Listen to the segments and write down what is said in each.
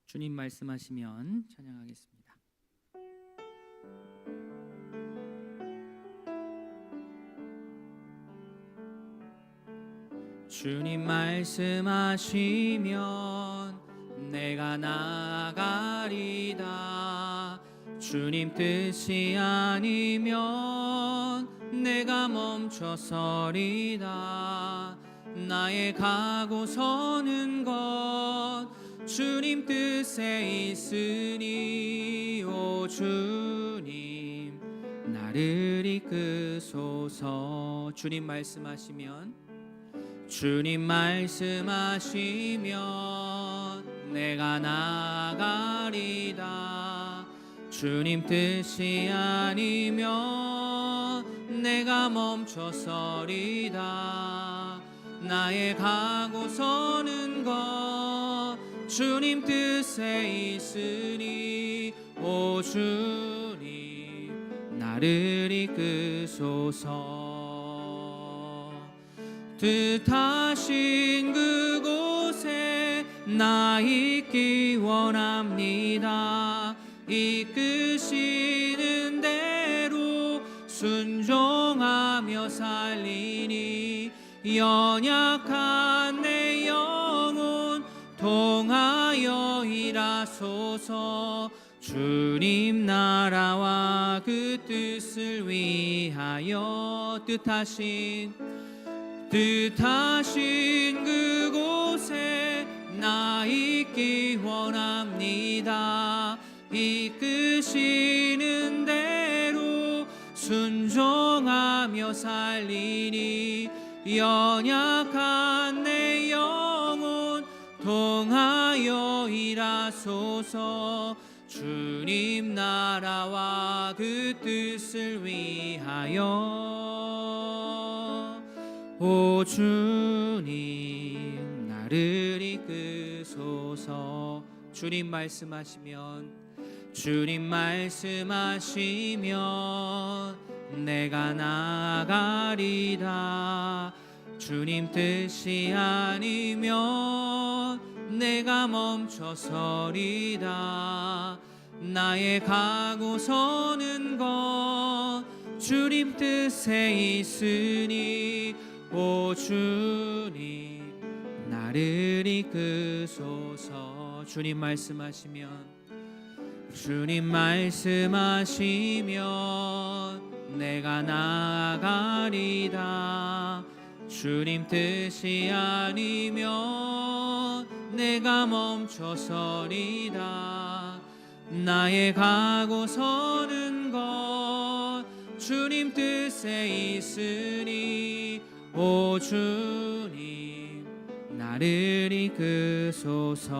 주님 말씀하시면 찬양하겠습니다. 주님 말씀하시면 내가 나아가리다. 주님 뜻이 아니면 내가 멈춰서리다. 나의 가고 서는 것 주님 뜻에 있으니 오 주님 나를 이끄소서. 주님 말씀하시면 내가 나아가리다. 주님 뜻이 아니면 내가 멈춰서리다. 나의 가고 서는 것 주님 뜻에 있으니 오 주님 나를 이끄소서. 뜻하신 그곳에 나 있기 원합니다. 이끄시는 대로 순종하며 살리니 연약한 내 영혼 통하여 일하소서. 주님 나라와 그 뜻을 위하여 뜻하신 그곳에 나 있기 원합니다. 이끄시는 대로 순종하며 살리니 연약한 내 영혼 통하여 일하소서. 주님 나라와 그 뜻을 위하여 오 주님 나를 이끄소서. 주님 말씀하시면 내가 나아가리다. 주님 뜻이 아니면 내가 멈춰서리다. 나의 가고 서는 것 주님 뜻에 있으니 오 주님 나를 이끄소서. 주님 말씀하시면 내가 나아가리다. 주님 뜻이 아니면 내가 멈춰서리다. 나의 가고 서는 것 주님 뜻에 있으니 오 주님 나를 이끄소서.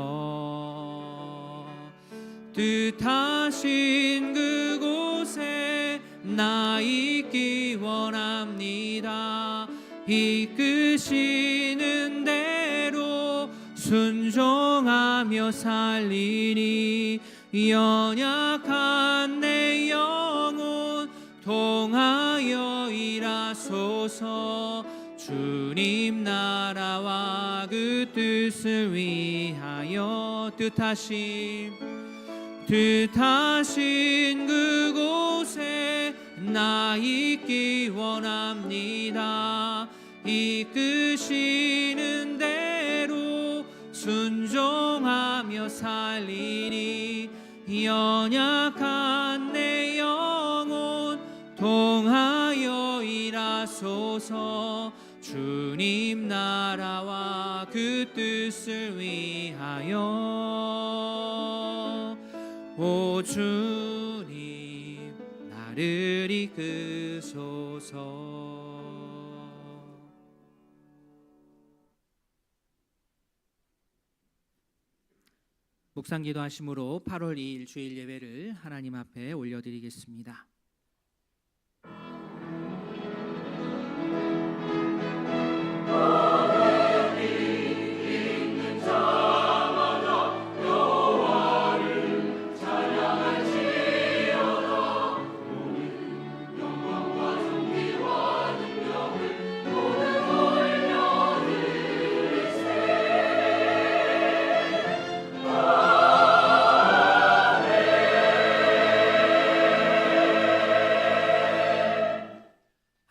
뜻하신 그곳에 나 있기 원합니다. 이끄시는 대로 순종하며 살리니 연약한 내 영혼 통하여 일하소서. 주님 나라와 그 뜻을 위하여 뜻하신 그곳에 나 있기 원합니다. 이끄시는 대로 순종하며 살리니 연약한 내 영혼 통하여 일하소서. 주님 나라와 그 뜻을 위하여 오 주님 나를 이끄소서. 묵상기도 하심으로 8월 2일 주일 예배를 하나님 앞에 올려드리겠습니다.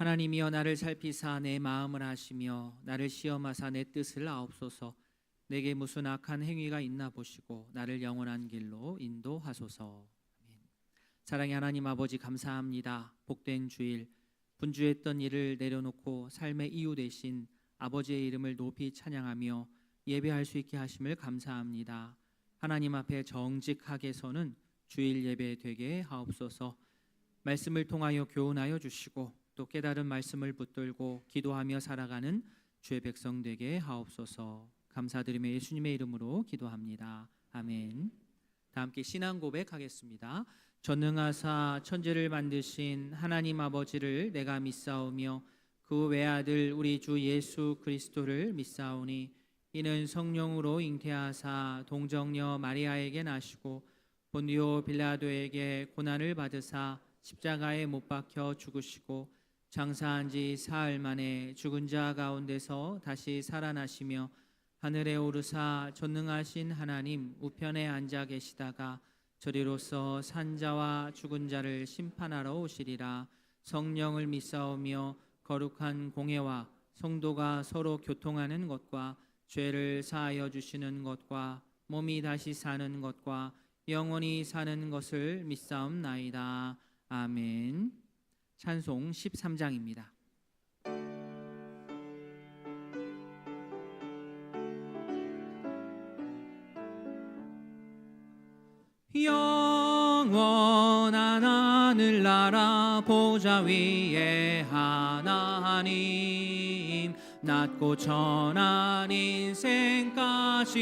하나님이여 나를 살피사 내 마음을 아시며 나를 시험하사 내 뜻을 아옵소서. 내게 무슨 악한 행위가 있나 보시고 나를 영원한 길로 인도하소서. 아멘. 사랑의 하나님 아버지, 감사합니다. 복된 주일, 분주했던 일을 내려놓고 삶의 이유 되신 아버지의 이름을 높이 찬양하며 예배할 수 있게 하심을 감사합니다. 하나님 앞에 정직하게 서는 주일 예배 되게 하옵소서. 말씀을 통하여 교훈하여 주시고 또 깨달은 말씀을 붙들고 기도하며 살아가는 주의 백성 되게 하옵소서. 감사드리며 예수님의 이름으로 기도합니다. 아멘. 다 함께 신앙 고백하겠습니다. 전능하사 천지를 만드신 하나님 아버지를 내가 믿사오며 그 외아들 우리 주 예수 그리스도를 믿사오니 이는 성령으로 잉태하사 동정녀 마리아에게 나시고 본디오 빌라도에게 고난을 받으사 십자가에 못 박혀 죽으시고 장사한 지 사흘 만에 죽은 자 가운데서 다시 살아나시며 하늘에 오르사 전능하신 하나님 우편에 앉아 계시다가 저리로서 산자와 죽은 자를 심판하러 오시리라. 성령을 믿사오며 거룩한 공회와 성도가 서로 교통하는 것과 죄를 사하여 주시는 것과 몸이 다시 사는 것과 영원히 사는 것을 믿사옵나이다. 아멘. 찬송 13장입니다. 영원한 하늘나라 보좌 위에 하나님 낮고 천한 인생까지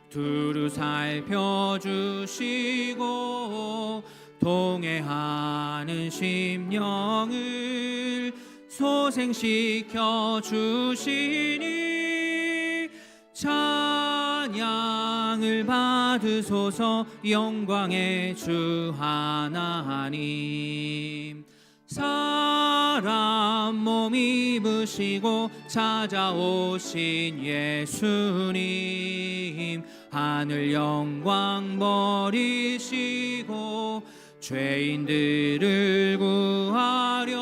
두루 살펴주시고 동해하는 심령을 소생시켜 주시니 찬양을 받으소서. 영광의 주 하나님 사람 몸 입으시고 찾아오신 예수님 하늘 영광 버리시고 죄인들을 구하려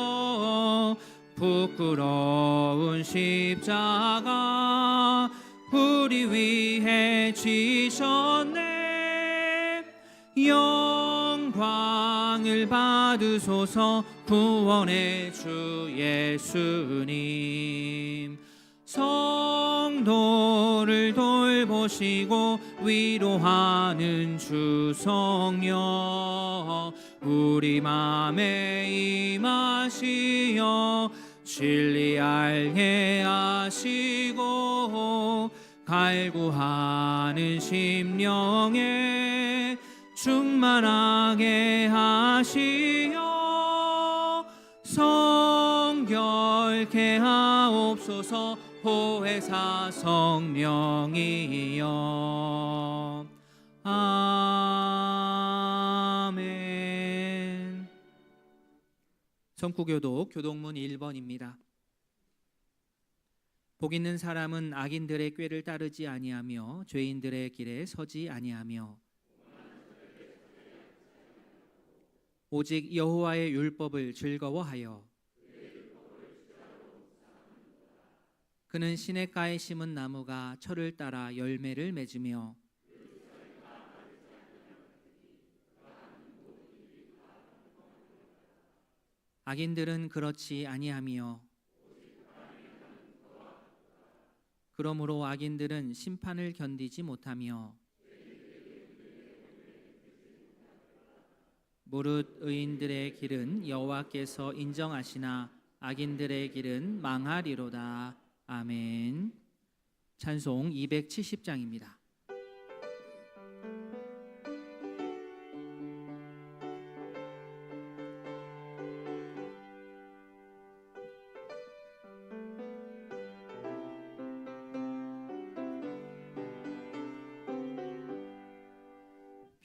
부끄러운 십자가 우리 위해 지셨네. 영광을 받으소서. 구원의 주 예수님 성도를 돌보시고 위로하는 주 성령 우리 맘에 임하시어 진리 알게 하시고 갈구하는 심령에 충만하게 하시어 성결케 하옵소서. 보혜사 성령이여. 아멘. 성구교독 교독문 1번입니다. 복 있는 사람은 악인들의 꾀를 따르지 아니하며 죄인들의 길에 서지 아니하며 오직 여호와의 율법을 즐거워하여 그는 시냇가에 심은 나무가 철을 따라 열매를 맺으며 악인들은 그렇지 아니하며 그러므로 악인들은 심판을 견디지 못하며 무릇 의인들의 길은 여호와께서 인정하시나 악인들의 길은 망하리로다. 아멘. 찬송 270장입니다.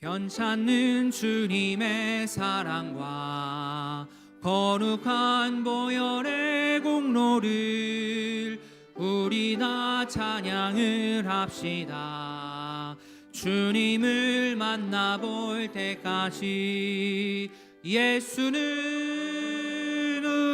변찮는 주님의 사랑과 거룩한 보혈의 공로를 우리 다 찬양을 합시다. 주님을 만나볼 때까지 예수는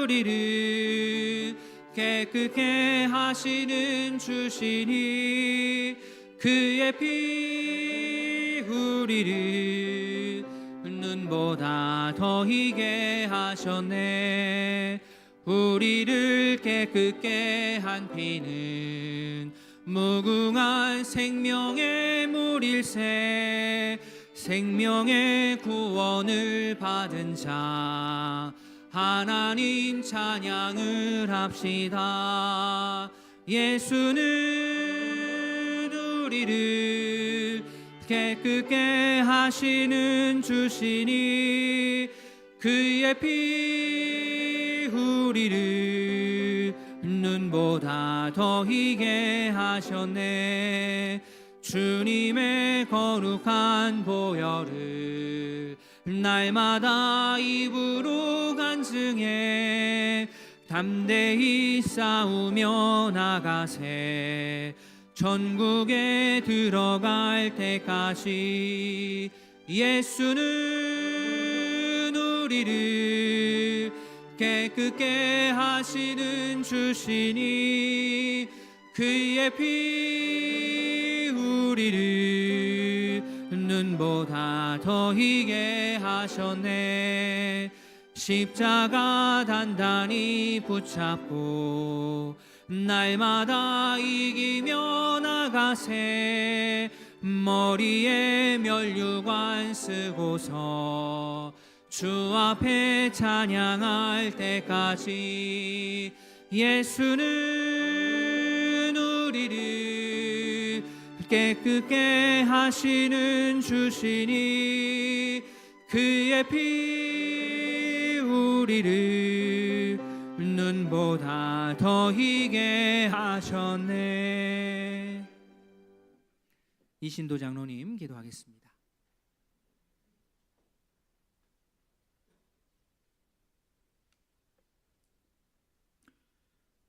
우리를 깨끗게 하시는 주시니 그의 피 우리를 눈보다 더 희게 하셨네. 우리를 깨끗게 한 피는 무궁한 생명의 물일세. 생명의 구원을 받은 자 하나님 찬양을 합시다. 예수는 우리를 깨끗게 하시는 주시니 그의 피 우리를 눈보다 더 희게 하셨네. 주님의 거룩한 보혈을 날마다 입으로 간증해 담대히 싸우며 나가세. 천국에 들어갈 때까지 예수는 우리를 깨끗게 하시는 주시니 그의 피 우리를 눈보다 더 희게 하셨네. 십자가 단단히 붙잡고 날마다 이기며 나가세. 머리에 면류관 쓰고서 주 앞에 찬양할 때까지 예수는 우리를 깨끗게 하시는 주시니 그의 피 우리를 눈보다 더 희게 하셨네. 이신도 장로님 기도하겠습니다.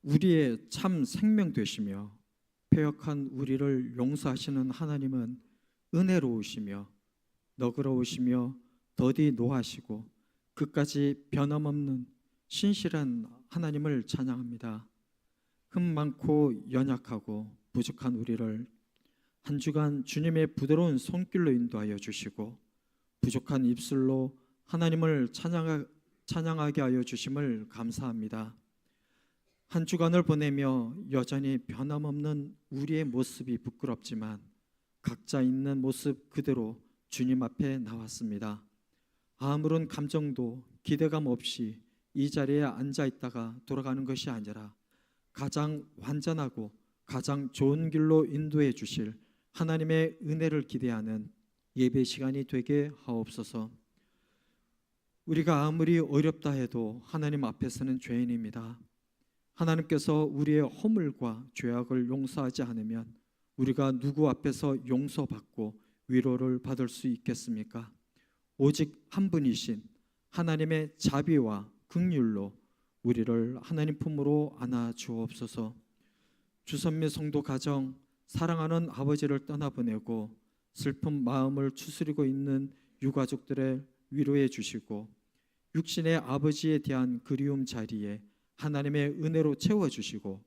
우리의 참 생명 되시며 패역한 우리를 용서하시는 하나님은 은혜로우시며 너그러우시며 더디 노하시고 끝까지 변함없는 신실한 하나님을 찬양합니다. 흠 많고 연약하고 부족한 우리를 한 주간 주님의 부드러운 손길로 인도하여 주시고 부족한 입술로 하나님을 찬양하게 하여 주심을 감사합니다. 한 주간을 보내며 여전히 변함없는 우리의 모습이 부끄럽지만 각자 있는 모습 그대로 주님 앞에 나왔습니다. 아무런 감정도 기대감 없이 이 자리에 앉아 있다가 돌아가는 것이 아니라 가장 완전하고 가장 좋은 길로 인도해 주실 하나님의 은혜를 기대하는 예배 시간이 되게 하옵소서. 우리가 아무리 어렵다 해도 하나님 앞에서는 죄인입니다. 하나님께서 우리의 허물과 죄악을 용서하지 않으면 우리가 누구 앞에서 용서받고 위로를 받을 수 있겠습니까? 오직 한 분이신 하나님의 자비와 긍휼로 우리를 하나님 품으로 안아 주옵소서. 주선미 성도 가정 사랑하는 아버지를 떠나보내고 슬픈 마음을 추스리고 있는 유가족들의 위로해 주시고 육신의 아버지에 대한 그리움 자리에 하나님의 은혜로 채워주시고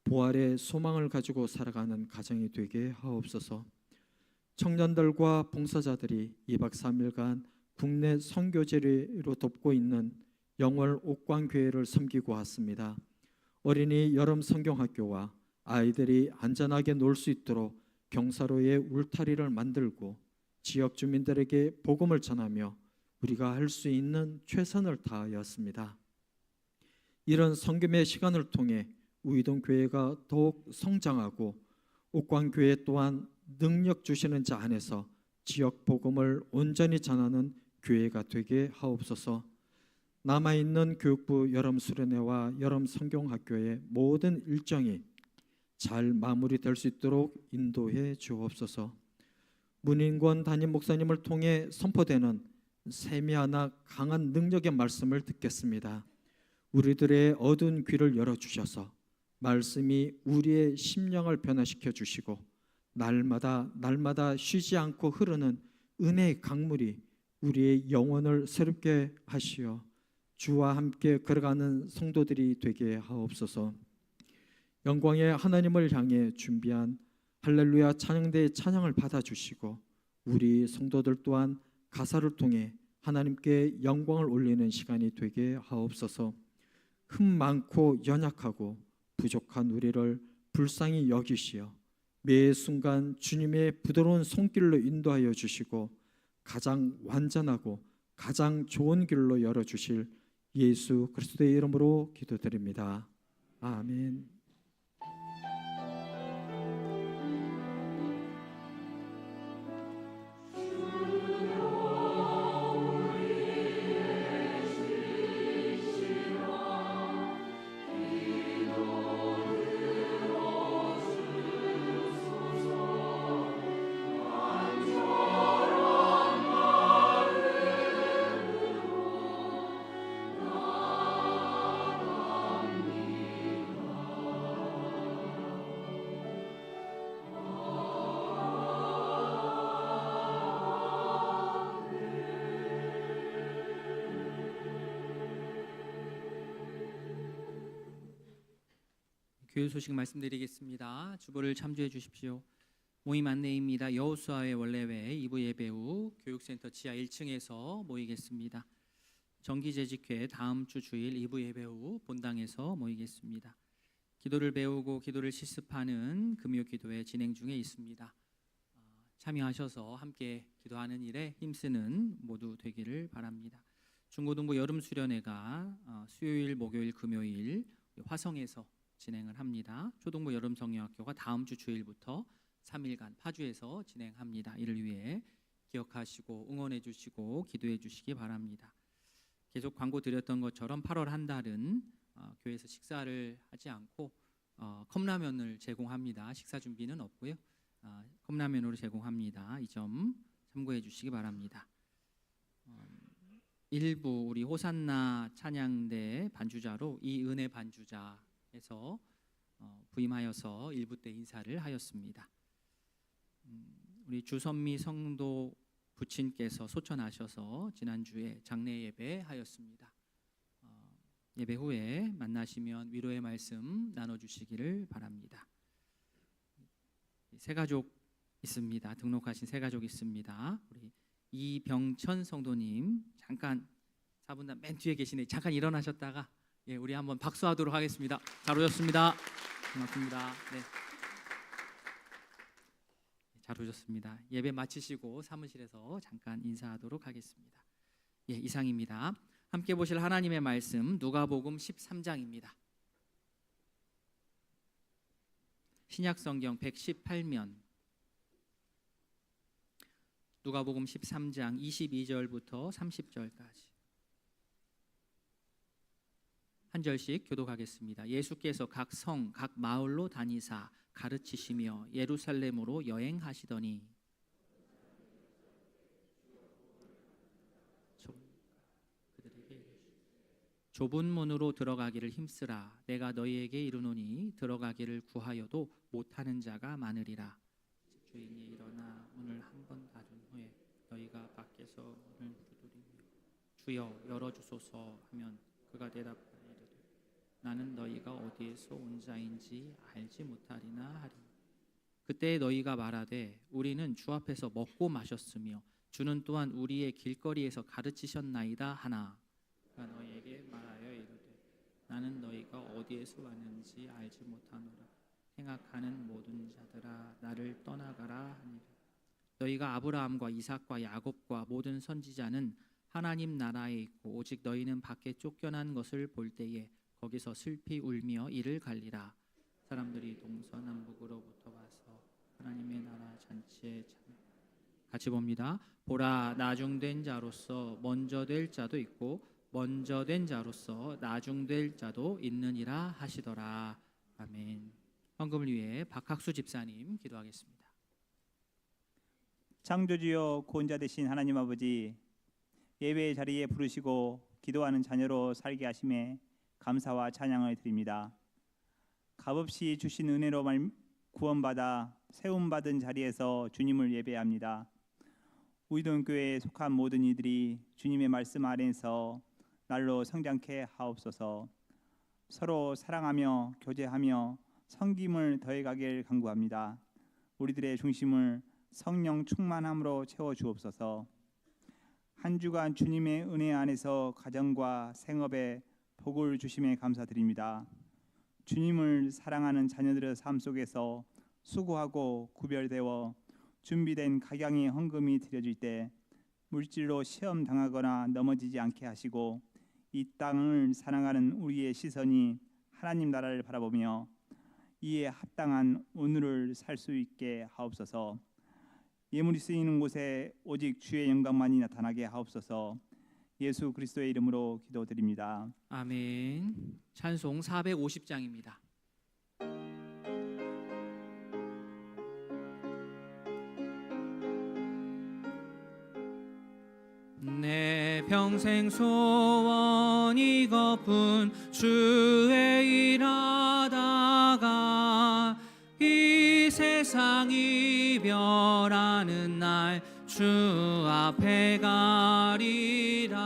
부활의 소망을 가지고 살아가는 가정이 되게 하옵소서. 청년들과 봉사자들이 2박 3일간 국내 선교제로 돕고 있는 영월 옥광교회를 섬기고 왔습니다. 어린이 여름 성경학교와 아이들이 안전하게 놀 수 있도록 경사로에 울타리를 만들고 지역 주민들에게 복음을 전하며 우리가 할 수 있는 최선을 다하였습니다. 이런 성김의 시간을 통해 우이동교회가 더욱 성장하고 옥광교회 또한 능력 주시는 자 안에서 지역 복음을 온전히 전하는 교회가 되게 하옵소서. 남아있는 교육부 여름 수련회와 여름 성경학교의 모든 일정이 잘 마무리될 수 있도록 인도해 주옵소서. 문인권 담임 목사님을 통해 선포되는 세미하나 강한 능력의 말씀을 듣겠습니다. 우리들의 어두운 귀를 열어주셔서 말씀이 우리의 심령을 변화시켜 주시고 날마다 쉬지 않고 흐르는 은혜의 강물이 우리의 영혼을 새롭게 하시어 주와 함께 걸어가는 성도들이 되게 하옵소서. 영광의 하나님을 향해 준비한 할렐루야 찬양대의 찬양을 받아주시고 우리 성도들 또한 가사를 통해 하나님께 영광을 올리는 시간이 되게 하옵소서. 흠 많고 연약하고 부족한 우리를 불쌍히 여기시어 매 순간 주님의 부드러운 손길로 인도하여 주시고 가장 완전하고 가장 좋은 길로 열어주실 예수 그리스도의 이름으로 기도드립니다. 아멘. 교회 소식 말씀드리겠습니다. 주보를 참조해 주십시오. 모임 안내입니다. 여호수아의 원래회 2부 예배 후 교육센터 지하 1층에서 모이겠습니다. 정기재직회 다음 주 주일 2부 예배 후 본당에서 모이겠습니다. 기도를 배우고 기도를 실습하는 금요 기도회 진행 중에 있습니다. 참여하셔서 함께 기도하는 일에 힘쓰는 모두 되기를 바랍니다. 중고등부 여름 수련회가 수요일, 목요일, 금요일 화성에서 진행을 합니다. 초등부 여름 성경학교가 다음 주 주일부터 3일간 파주에서 진행합니다. 이를 위해 기억하시고 응원해 주시고 기도해 주시기 바랍니다. 계속 광고 드렸던 것처럼 8월 한 달은 교회에서 식사를 하지 않고 컵라면을 제공합니다. 식사 준비는 없고요. 컵라면으로 제공합니다. 이 점 참고해 주시기 바랍니다. 일부 우리 호산나 찬양대 반주자로 이은혜 반주자에서 부임하여서 1부 때 인사를 하였습니다. 우리 주선미 성도 부친께서 소천하셔서 지난주에 장례 예배하였습니다. 예배 후에 만나시면 위로의 말씀 나눠주시기를 바랍니다. 새 가족 있습니다. 등록하신 새 가족 있습니다. 우리 이병천 성도님 잠깐 4분단 맨 뒤에 계시네. 잠깐 일어나셨다가 우리 한번 박수하도록 하겠습니다. 잘 오셨습니다. 고맙습니다. 네. 잘 오셨습니다. 예배 마치시고 사무실에서 잠깐 인사하도록 하겠습니다. 이상입니다. 함께 보실 하나님의 말씀 누가복음 13장입니다. 신약성경 118면 누가복음 13장 22절부터 30절까지 한 절씩 교독하겠습니다. 예수께서 각 성, 각 마을로 다니사 가르치시며 예루살렘으로 여행하시더니 좁은 문으로 들어가기를 힘쓰라. 내가 너희에게 이르노니 들어가기를 구하여도 못하는 자가 많으리라. 주인이 일어나 문을 한 번 닫은 후에 너희가 밖에서 문을 두드리며 주여 열어주소서 하면 그가 대답하여 이르되 나는 너희가 어디에서 온 자인지 알지 못하리나 하리. 그때 너희가 말하되 우리는 주 앞에서 먹고 마셨으며 주는 또한 우리의 길거리에서 가르치셨나이다 하나. 그가 너희에게 말하여 이르되 나는 너희가 어디에서 왔는지 알지 못하노라. 행악하는 모든 자들아 나를 떠나가라 하니라. 너희가 아브라함과 이삭과 야곱과 모든 선지자는 하나님 나라에 있고 오직 너희는 밖에 쫓겨난 것을 볼 때에 거기서 슬피 울며 이를 갈리라. 사람들이 동서남북으로부터 와서 하나님의 나라 잔치에 같이 봅니다. 보라 나중된 자로서 먼저 될 자도 있고 먼저 된 자로서 나중될 자도 있느니라 하시더라. 아멘. 헌금을 위해 박학수 집사님 기도하겠습니다. 창조주여 구원자 되신 하나님 아버지, 예배의 자리에 부르시고 기도하는 자녀로 살게 하심에 감사와 찬양을 드립니다. 값없이 주신 은혜로 구원받아 세움받은 자리에서 주님을 예배합니다. 우이동교회에 속한 모든 이들이 주님의 말씀 아래에서 날로 성장케 하옵소서. 서로 사랑하며 교제하며 섬김을 더해가길 간구합니다. 우리들의 중심을 성령 충만함으로 채워 주옵소서. 한 주간 주님의 은혜 안에서 가정과 생업에 복을 주심에 감사드립니다. 주님을 사랑하는 자녀들의 삶 속에서 수고하고 구별되어 준비된 각양의 헌금이 드려질 때 물질로 시험 당하거나 넘어지지 않게 하시고 이 땅을 살아가는 우리의 시선이 하나님 나라를 바라보며 이에 합당한 오늘을 살 수 있게 하옵소서. 예물이 쓰이는 곳에 오직 주의 영광만이 나타나게 하옵소서. 예수 그리스도의 이름으로 기도드립니다. 아멘. 찬송 450장입니다. 내 평생 소원 이것뿐 주의 일하다가 이 세상 이별하는 날 주 앞에 가리라.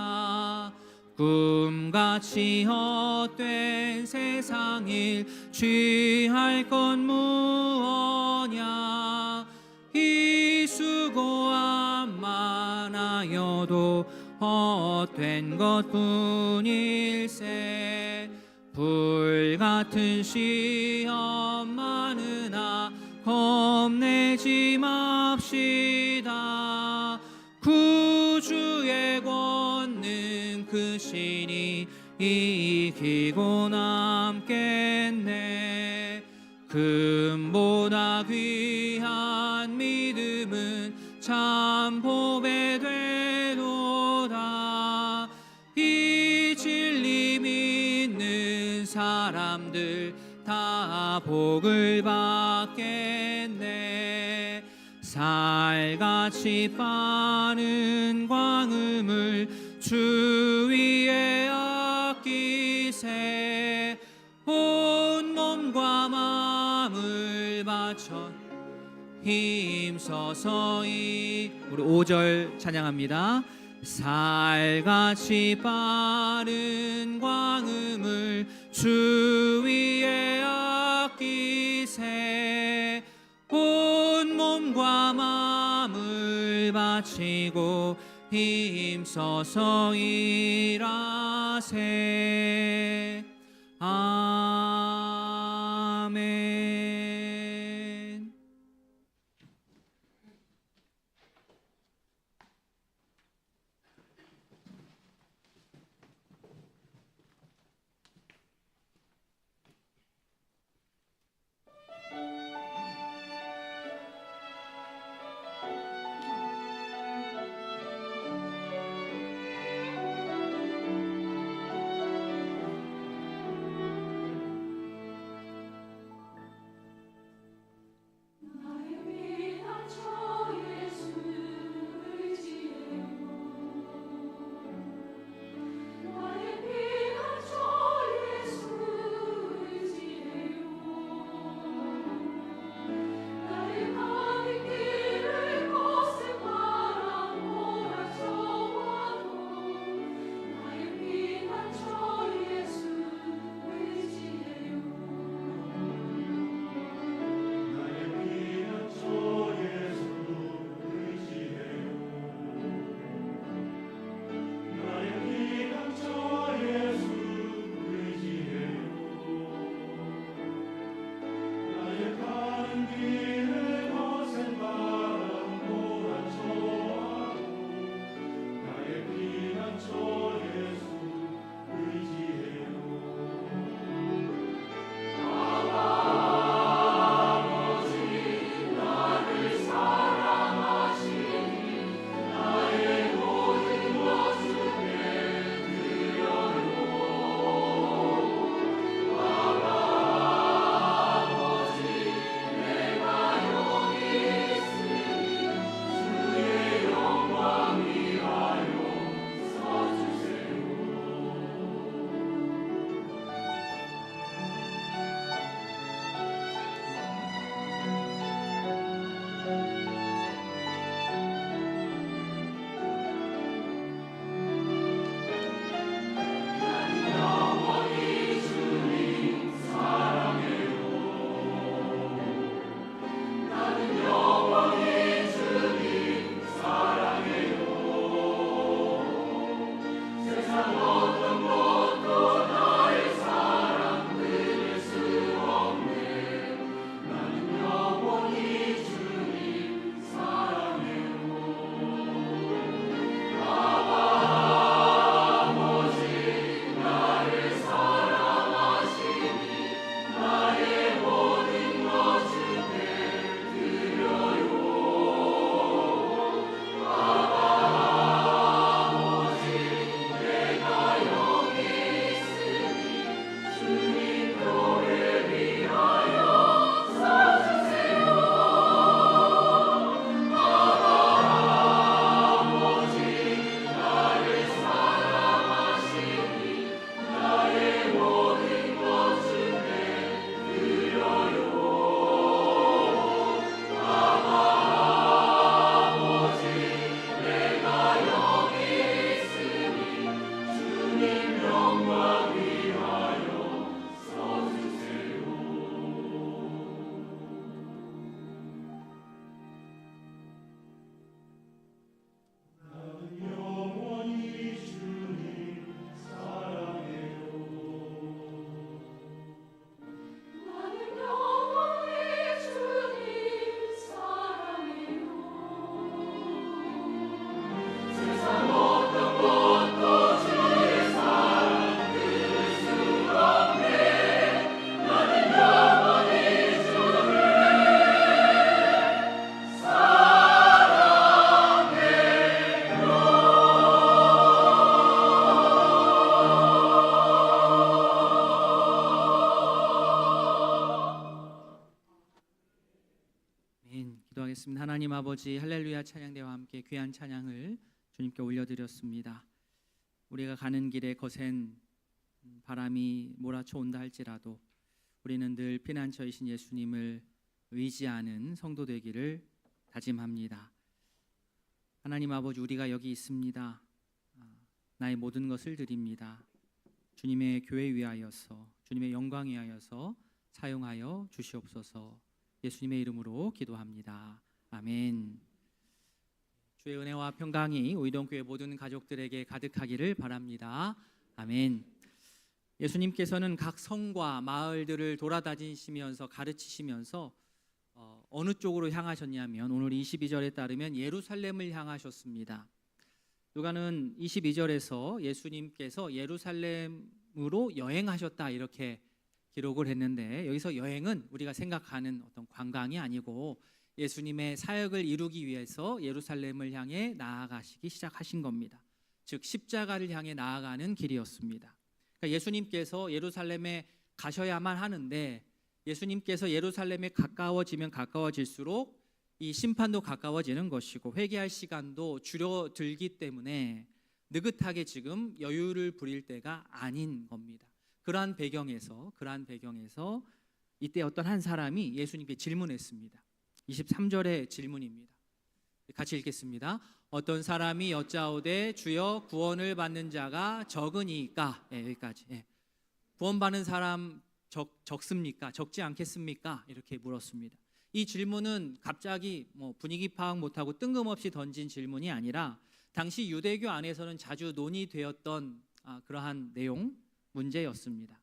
꿈같이 헛된 세상 일 취할 것 무엇냐. 이 수고함 많아여도 헛된 것뿐일세. 불같은 시험 많으나 겁내지 맙시다. 구주의 권능 크시니 이기고 남겠네. 금보다 귀한 믿음은 참 보배 되도다. 이 진리 믿는 사람들 다 복을 받겠네. 살같이 빠른 광음을 주 위에 아끼세. 온 몸과 마음을 바쳐 힘서서이. 우리 5절 찬양합니다. 살같이 빠른 광음을 주 위에 아끼세. 온 몸과 마음을 바치고 힘써서 일하세. 아멘. 기도하겠습니다. 하나님 아버지, 할렐루야 찬양대와 함께 귀한 찬양을 주님께 올려드렸습니다. 우리가 가는 길에 거센 바람이 몰아쳐 온다 할지라도 우리는 늘 피난처이신 예수님을 의지하는 성도 되기를 다짐합니다. 하나님 아버지, 우리가 여기 있습니다. 나의 모든 것을 드립니다. 주님의 교회 위하여서, 주님의 영광 위하여서 사용하여 주시옵소서. 예수님의 이름으로 기도합니다. 아멘. 주의 은혜와 평강이 우이동교회 모든 가족들에게 가득하기를 바랍니다. 아멘. 예수님께서는 각 성과 마을들을 돌아다니시면서 가르치시면서 어느 쪽으로 향하셨냐면 오늘 22절에 따르면 예루살렘을 향하셨습니다. 누가는 22절에서 예수님께서 예루살렘으로 여행하셨다 이렇게 기록을 했는데, 여기서 여행은 우리가 생각하는 어떤 관광이 아니고 예수님의 사역을 이루기 위해서 예루살렘을 향해 나아가시기 시작하신 겁니다. 즉 십자가를 향해 나아가는 길이었습니다. 그러니까 예수님께서 예루살렘에 가셔야만 하는데, 예수님께서 예루살렘에 가까워지면 가까워질수록 이 심판도 가까워지는 것이고 회개할 시간도 줄어들기 때문에 느긋하게 지금 여유를 부릴 때가 아닌 겁니다. 그러한 배경에서 이때 어떤 한 사람이 예수님께 질문했습니다. 23절의 질문입니다. 같이 읽겠습니다. 어떤 사람이 여짜오되 주여 구원을 받는 자가 적으니까, 여기까지. 구원받는 사람 적습니까? 적지 않겠습니까? 이렇게 물었습니다. 이 질문은 갑자기 분위기 파악 못하고 뜬금없이 던진 질문이 아니라 당시 유대교 안에서는 자주 논의되었던 그러한 내용, 문제였습니다.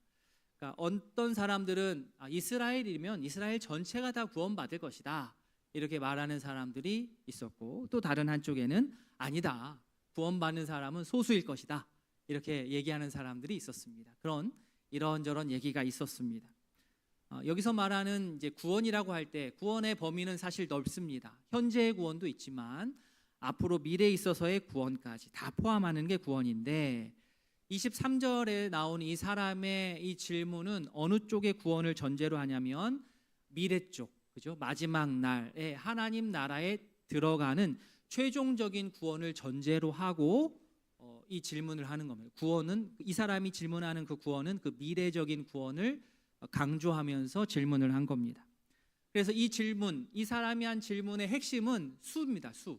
그러니까 어떤 사람들은 이스라엘이면 이스라엘 전체가 다 구원받을 것이다 이렇게 말하는 사람들이 있었고, 또 다른 한쪽에는 아니다, 구원받는 사람은 소수일 것이다 이렇게 얘기하는 사람들이 있었습니다. 그런 이런저런 얘기가 있었습니다. 여기서 말하는 이제 구원이라고 할 때 구원의 범위는 사실 넓습니다. 현재의 구원도 있지만 앞으로 미래에 있어서의 구원까지 다 포함하는 게 구원인데, 23절에 나온 이 사람의 이 질문은 어느 쪽의 구원을 전제로 하냐면 미래 쪽, 그죠? 마지막 날에 하나님 나라에 들어가는 최종적인 구원을 전제로 하고 이 질문을 하는 겁니다. 구원은, 이 사람이 질문하는 그 구원은 그 미래적인 구원을 강조하면서 질문을 한 겁니다. 그래서 이 질문, 이 사람이 한 질문의 핵심은 수입니다. 수.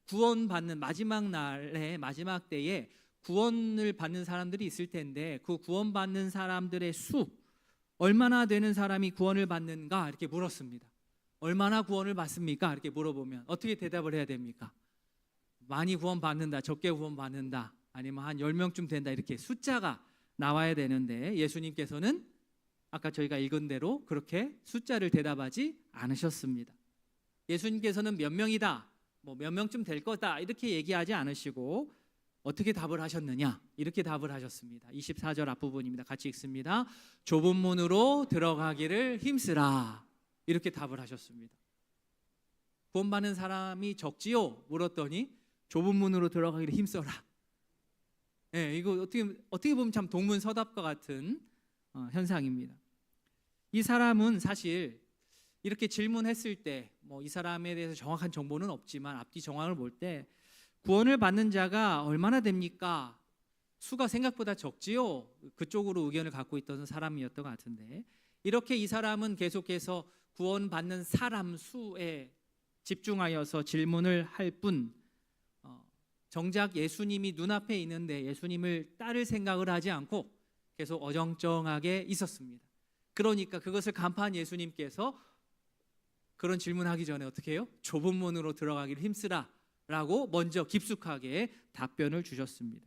구원받는 마지막 날에, 마지막 때에 구원을 받는 사람들이 있을 텐데 그 구원받는 사람들의 수, 얼마나 되는 사람이 구원을 받는가 이렇게 물었습니다. 얼마나 구원을 받습니까? 이렇게 물어보면 어떻게 대답을 해야 됩니까? 많이 구원받는다, 적게 구원받는다, 아니면 한 10명쯤 된다, 이렇게 숫자가 나와야 되는데 예수님께서는 아까 저희가 읽은 대로 그렇게 숫자를 대답하지 않으셨습니다. 예수님께서는 몇 명이다, 몇 명쯤 될 거다 이렇게 얘기하지 않으시고 어떻게 답을 하셨느냐, 이렇게 답을 하셨습니다. 24절 앞부분입니다. 같이 읽습니다. 좁은 문으로 들어가기를 힘쓰라, 이렇게 답을 하셨습니다. 구원받는 사람이 적지요? 물었더니 좁은 문으로 들어가기를 힘써라. 이거 어떻게 보면 참 동문서답과 같은 현상입니다. 이 사람은 사실 이렇게 질문했을 때 이 사람에 대해서 정확한 정보는 없지만 앞뒤 정황을 볼 때 구원을 받는 자가 얼마나 됩니까? 수가 생각보다 적지요? 그쪽으로 의견을 갖고 있던 사람이었던 것 같은데, 이렇게 이 사람은 계속해서 구원받는 사람 수에 집중하여서 질문을 할 뿐 정작 예수님이 눈앞에 있는데 예수님을 따를 생각을 하지 않고 계속 어정쩡하게 있었습니다. 그러니까 그것을 간파한 예수님께서 그런 질문하기 전에 어떻게 해요? 좁은 문으로 들어가기를 힘쓰라 라고 먼저 깊숙하게 답변을 주셨습니다.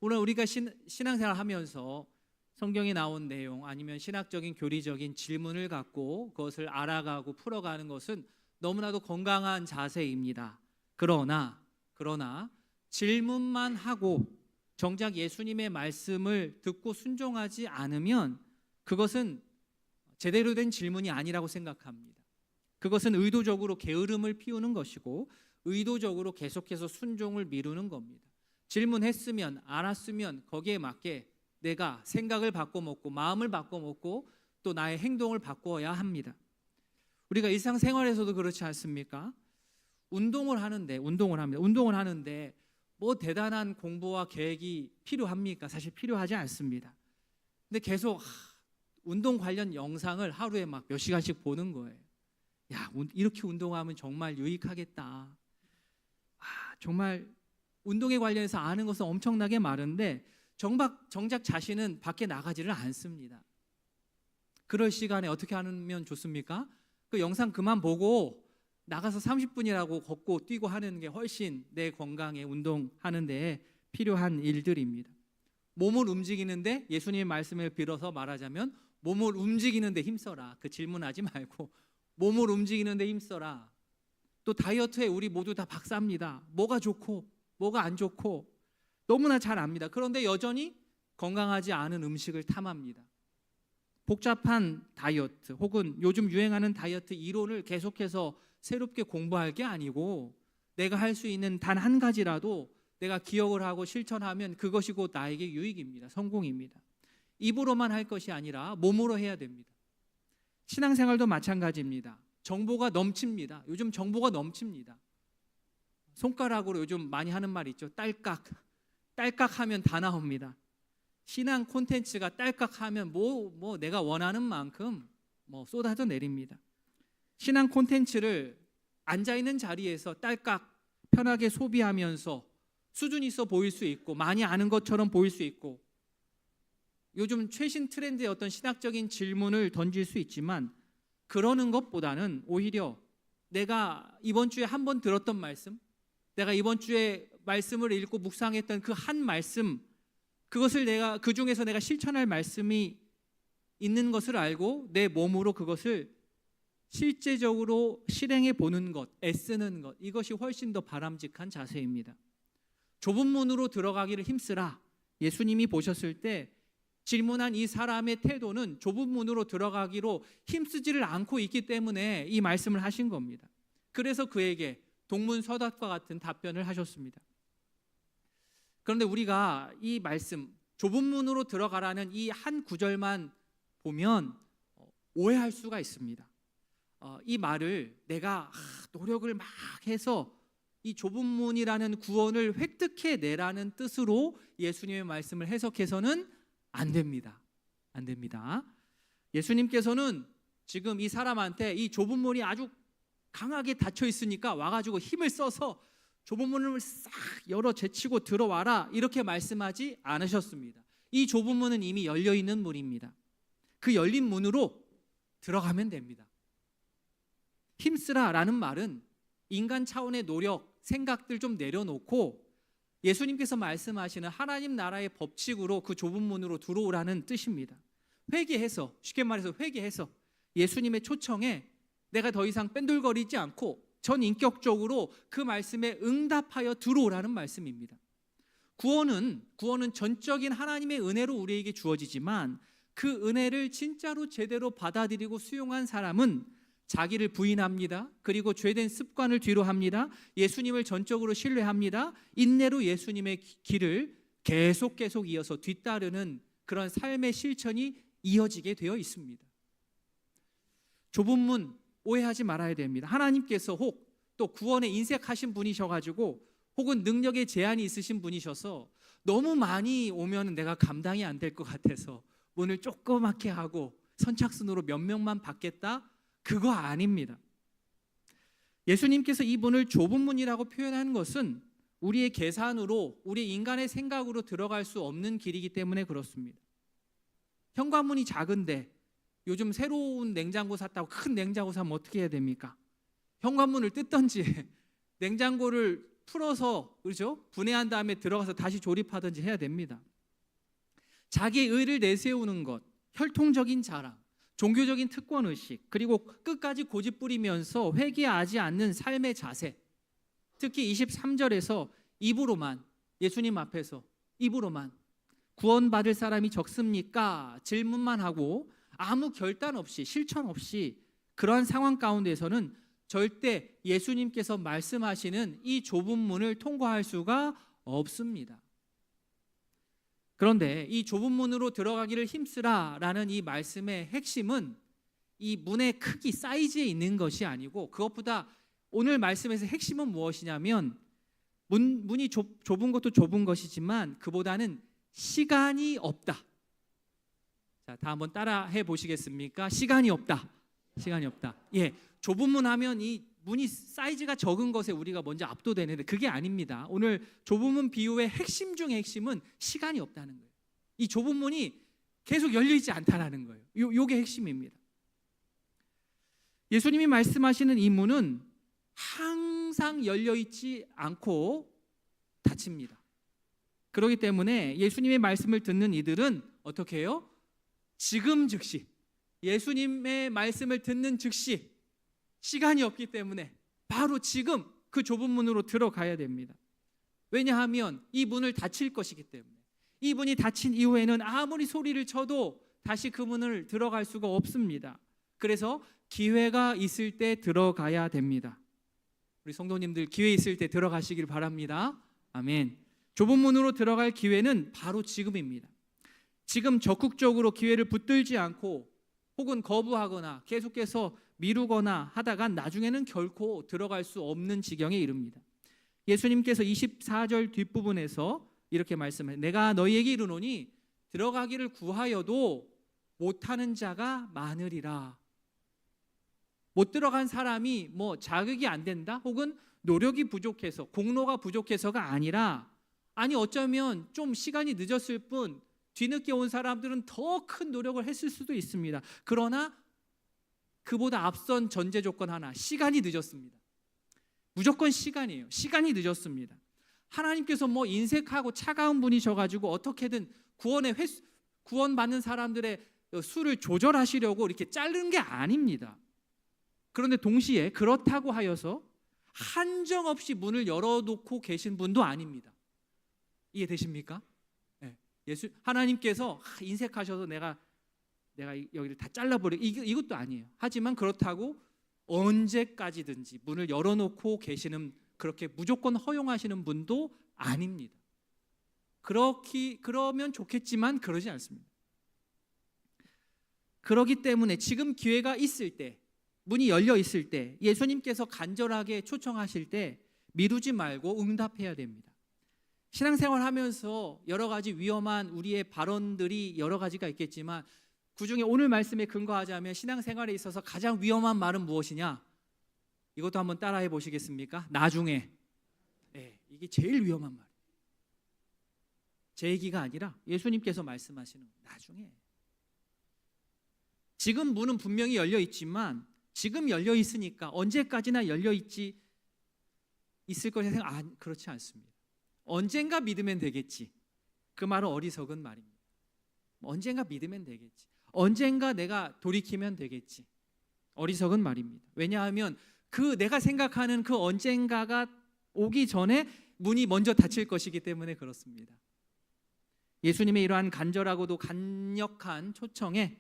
오늘 우리가 신앙생활 하면서 성경에 나온 내용 아니면 신학적인 교리적인 질문을 갖고 그것을 알아가고 풀어가는 것은 너무나도 건강한 자세입니다. 그러나 질문만 하고 정작 예수님의 말씀을 듣고 순종하지 않으면 그것은 제대로 된 질문이 아니라고 생각합니다. 그것은 의도적으로 게으름을 피우는 것이고 의도적으로 계속해서 순종을 미루는 겁니다. 질문했으면 알았으면 거기에 맞게 내가 생각을 바꿔먹고 마음을 바꿔먹고 또 나의 행동을 바꿔야 합니다. 우리가 일상생활에서도 그렇지 않습니까? 운동을 하는데 뭐 대단한 공부와 계획이 필요합니까? 사실 필요하지 않습니다. 근데 계속 운동 관련 영상을 하루에 막 몇 시간씩 보는 거예요. 야, 이렇게 운동하면 정말 유익하겠다. 정말 운동에 관련해서 아는 것은 엄청나게 많은데 정작 자신은 밖에 나가지를 않습니다. 그럴 시간에 어떻게 하면 좋습니까? 그 영상 그만 보고 나가서 30분이라고 걷고 뛰고 하는 게 훨씬 내 건강에 운동하는 데 필요한 일들입니다. 몸을 움직이는데 예수님의 말씀을 빌어서 말하자면 몸을 움직이는데 힘써라. 그 질문하지 말고 몸을 움직이는데 힘써라. 또 다이어트에 우리 모두 다 박사입니다. 뭐가 좋고 뭐가 안 좋고 너무나 잘 압니다. 그런데 여전히 건강하지 않은 음식을 탐합니다. 복잡한 다이어트 혹은 요즘 유행하는 다이어트 이론을 계속해서 새롭게 공부할 게 아니고 내가 할 수 있는 단 한 가지라도 내가 기억을 하고 실천하면 그것이 곧 나에게 유익입니다. 성공입니다. 입으로만 할 것이 아니라 몸으로 해야 됩니다. 신앙생활도 마찬가지입니다. 정보가 넘칩니다. 요즘 정보가 넘칩니다. 손가락으로 요즘 많이 하는 말 있죠. 딸깍하면 다 나옵니다. 신앙 콘텐츠가 딸깍하면 뭐 내가 원하는 만큼 쏟아져 내립니다. 신앙 콘텐츠를 앉아있는 자리에서 딸깍 편하게 소비하면서 수준 있어 보일 수 있고 많이 아는 것처럼 보일 수 있고 요즘 최신 트렌드의 어떤 신학적인 질문을 던질 수 있지만 그러는 것보다는 오히려 내가 이번 주에 한 번 들었던 말씀, 내가 이번 주에 말씀을 읽고 묵상했던 그 한 말씀, 그것을 그 중에서 내가 실천할 말씀이 있는 것을 알고 내 몸으로 그것을 실제적으로 실행해 보는 것, 애쓰는 것, 이것이 훨씬 더 바람직한 자세입니다. 좁은 문으로 들어가기를 힘쓰라. 예수님이 보셨을 때 질문한 이 사람의 태도는 좁은 문으로 들어가기로 힘쓰지를 않고 있기 때문에 이 말씀을 하신 겁니다. 그래서 그에게 동문서답과 같은 답변을 하셨습니다. 그런데 우리가 이 말씀, 좁은 문으로 들어가라는 이 한 구절만 보면 오해할 수가 있습니다. 이 말을 내가 노력을 막 해서 이 좁은 문이라는 구원을 획득해 내라는 뜻으로 예수님의 말씀을 해석해서는 안 됩니다. 예수님께서는 지금 이 사람한테 이 좁은 문이 아주 강하게 닫혀 있으니까 와가지고 힘을 써서 좁은 문을 싹 열어 제치고 들어와라 이렇게 말씀하지 않으셨습니다. 이 좁은 문은 이미 열려 있는 문입니다. 그 열린 문으로 들어가면 됩니다. 힘쓰라라는 말은 인간 차원의 노력, 생각들 좀 내려놓고 예수님께서 말씀하시는 하나님 나라의 법칙으로 그 좁은 문으로 들어오라는 뜻입니다. 회개해서, 쉽게 말해서 회개해서 예수님의 초청에 내가 더 이상 뺀돌거리지 않고 전인격적으로 그 말씀에 응답하여 들어오라는 말씀입니다. 구원은 전적인 하나님의 은혜로 우리에게 주어지지만 그 은혜를 진짜로 제대로 받아들이고 수용한 사람은 자기를 부인합니다. 그리고 죄된 습관을 뒤로 합니다. 예수님을 전적으로 신뢰합니다. 인내로 예수님의 길을 계속 이어서 뒤따르는 그런 삶의 실천이 이어지게 되어 있습니다. 좁은 문 오해하지 말아야 됩니다. 하나님께서 혹 또 구원에 인색하신 분이셔가지고 혹은 능력에 제한이 있으신 분이셔서 너무 많이 오면 내가 감당이 안 될 것 같아서 문을 조그맣게 하고 선착순으로 몇 명만 받겠다? 그거 아닙니다. 예수님께서 이 문을 좁은 문이라고 표현하는 것은 우리의 계산으로, 우리 인간의 생각으로 들어갈 수 없는 길이기 때문에 그렇습니다. 현관문이 작은데 요즘 새로운 냉장고 샀다고 큰 냉장고 사면 어떻게 해야 됩니까? 현관문을 뜯든지 냉장고를 풀어서 그렇죠? 분해한 다음에 들어가서 다시 조립하든지 해야 됩니다. 자기의 의를 내세우는 것, 혈통적인 자랑, 종교적인 특권의식, 그리고 끝까지 고집부리면서 회개하지 않는 삶의 자세, 특히 23절에서 입으로만, 예수님 앞에서 입으로만 구원받을 사람이 적습니까? 질문만 하고 아무 결단 없이 실천 없이 그러한 상황 가운데서는 절대 예수님께서 말씀하시는 이 좁은 문을 통과할 수가 없습니다. 그런데 이 좁은 문으로 들어가기를 힘쓰라라는 이 말씀의 핵심은 이 문의 크기, 사이즈에 있는 것이 아니고 그것보다 오늘 말씀에서 핵심은 무엇이냐면 문이 좁은 것도 좁은 것이지만 그보다는 시간이 없다. 자, 다 한번 따라 해 보시겠습니까? 시간이 없다. 시간이 없다. 예, 좁은 문 하면 이 문이 사이즈가 적은 것에 우리가 먼저 압도되는데 그게 아닙니다. 오늘 좁은 문 비유의 핵심 중의 핵심은 시간이 없다는 거예요. 이 좁은 문이 계속 열려 있지 않다라는 거예요. 요게 핵심입니다. 예수님이 말씀하시는 이 문은 항상 열려 있지 않고 닫힙니다. 그렇기 때문에 예수님의 말씀을 듣는 이들은 어떻게 해요? 지금 즉시 예수님의 말씀을 듣는 즉시 시간이 없기 때문에 바로 지금 그 좁은 문으로 들어가야 됩니다. 왜냐하면 이 문을 닫힐 것이기 때문에 이 문이 닫힌 이후에는 아무리 소리를 쳐도 다시 그 문을 들어갈 수가 없습니다. 그래서 기회가 있을 때 들어가야 됩니다. 우리 성도님들 기회 있을 때 들어가시길 바랍니다. 아멘. 좁은 문으로 들어갈 기회는 바로 지금입니다. 지금 적극적으로 기회를 붙들지 않고 혹은 거부하거나 계속해서 미루거나 하다가 나중에는 결코 들어갈 수 없는 지경에 이릅니다. 예수님께서 24절 뒷부분에서 이렇게 말씀해요. 내가 너희에게 이르노니 들어가기를 구하여도 못하는 자가 많으리라. 못 들어간 사람이 뭐 자격이 안 된다 혹은 노력이 부족해서 공로가 부족해서가 아니라 아니 어쩌면 좀 시간이 늦었을 뿐 뒤늦게 온 사람들은 더 큰 노력을 했을 수도 있습니다. 그러나 그보다 앞선 전제 조건 하나, 시간이 늦었습니다. 무조건 시간이에요. 시간이 늦었습니다. 하나님께서 뭐 인색하고 차가운 분이셔가지고 어떻게든 구원받는 사람들의 수를 조절하시려고 이렇게 자르는 게 아닙니다. 그런데 동시에 그렇다고 하여서 한정없이 문을 열어놓고 계신 분도 아닙니다. 이해되십니까? 네. 하나님께서 인색하셔서 내가 여기를 다 잘라버려 이것도 아니에요. 하지만 그렇다고 언제까지든지 문을 열어놓고 계시는 그렇게 무조건 허용하시는 분도 아닙니다. 그러면 좋겠지만 그러지 않습니다. 그렇기 때문에 지금 기회가 있을 때 문이 열려 있을 때 예수님께서 간절하게 초청하실 때 미루지 말고 응답해야 됩니다. 신앙생활 하면서 여러 가지 위험한 우리의 발언들이 여러 가지가 있겠지만 그중에 오늘 말씀에 근거하자면 신앙생활에 있어서 가장 위험한 말은 무엇이냐? 이것도 한번 따라해 보시겠습니까? 나중에. 네, 이게 제일 위험한 말이에요. 제 얘기가 아니라 예수님께서 말씀하시는 나중에. 지금 문은 분명히 열려 있지만 지금 열려 있으니까 언제까지나 열려 있을 것이 생각 그렇지 않습니다. 언젠가 믿으면 되겠지. 그 말은 어리석은 말입니다. 언젠가 믿으면 되겠지. 언젠가 내가 돌이키면 되겠지. 어리석은 말입니다. 왜냐하면 내가 생각하는 그 언젠가가 오기 전에 문이 먼저 닫힐 것이기 때문에 그렇습니다. 예수님의 이러한 간절하고도 강력한 초청에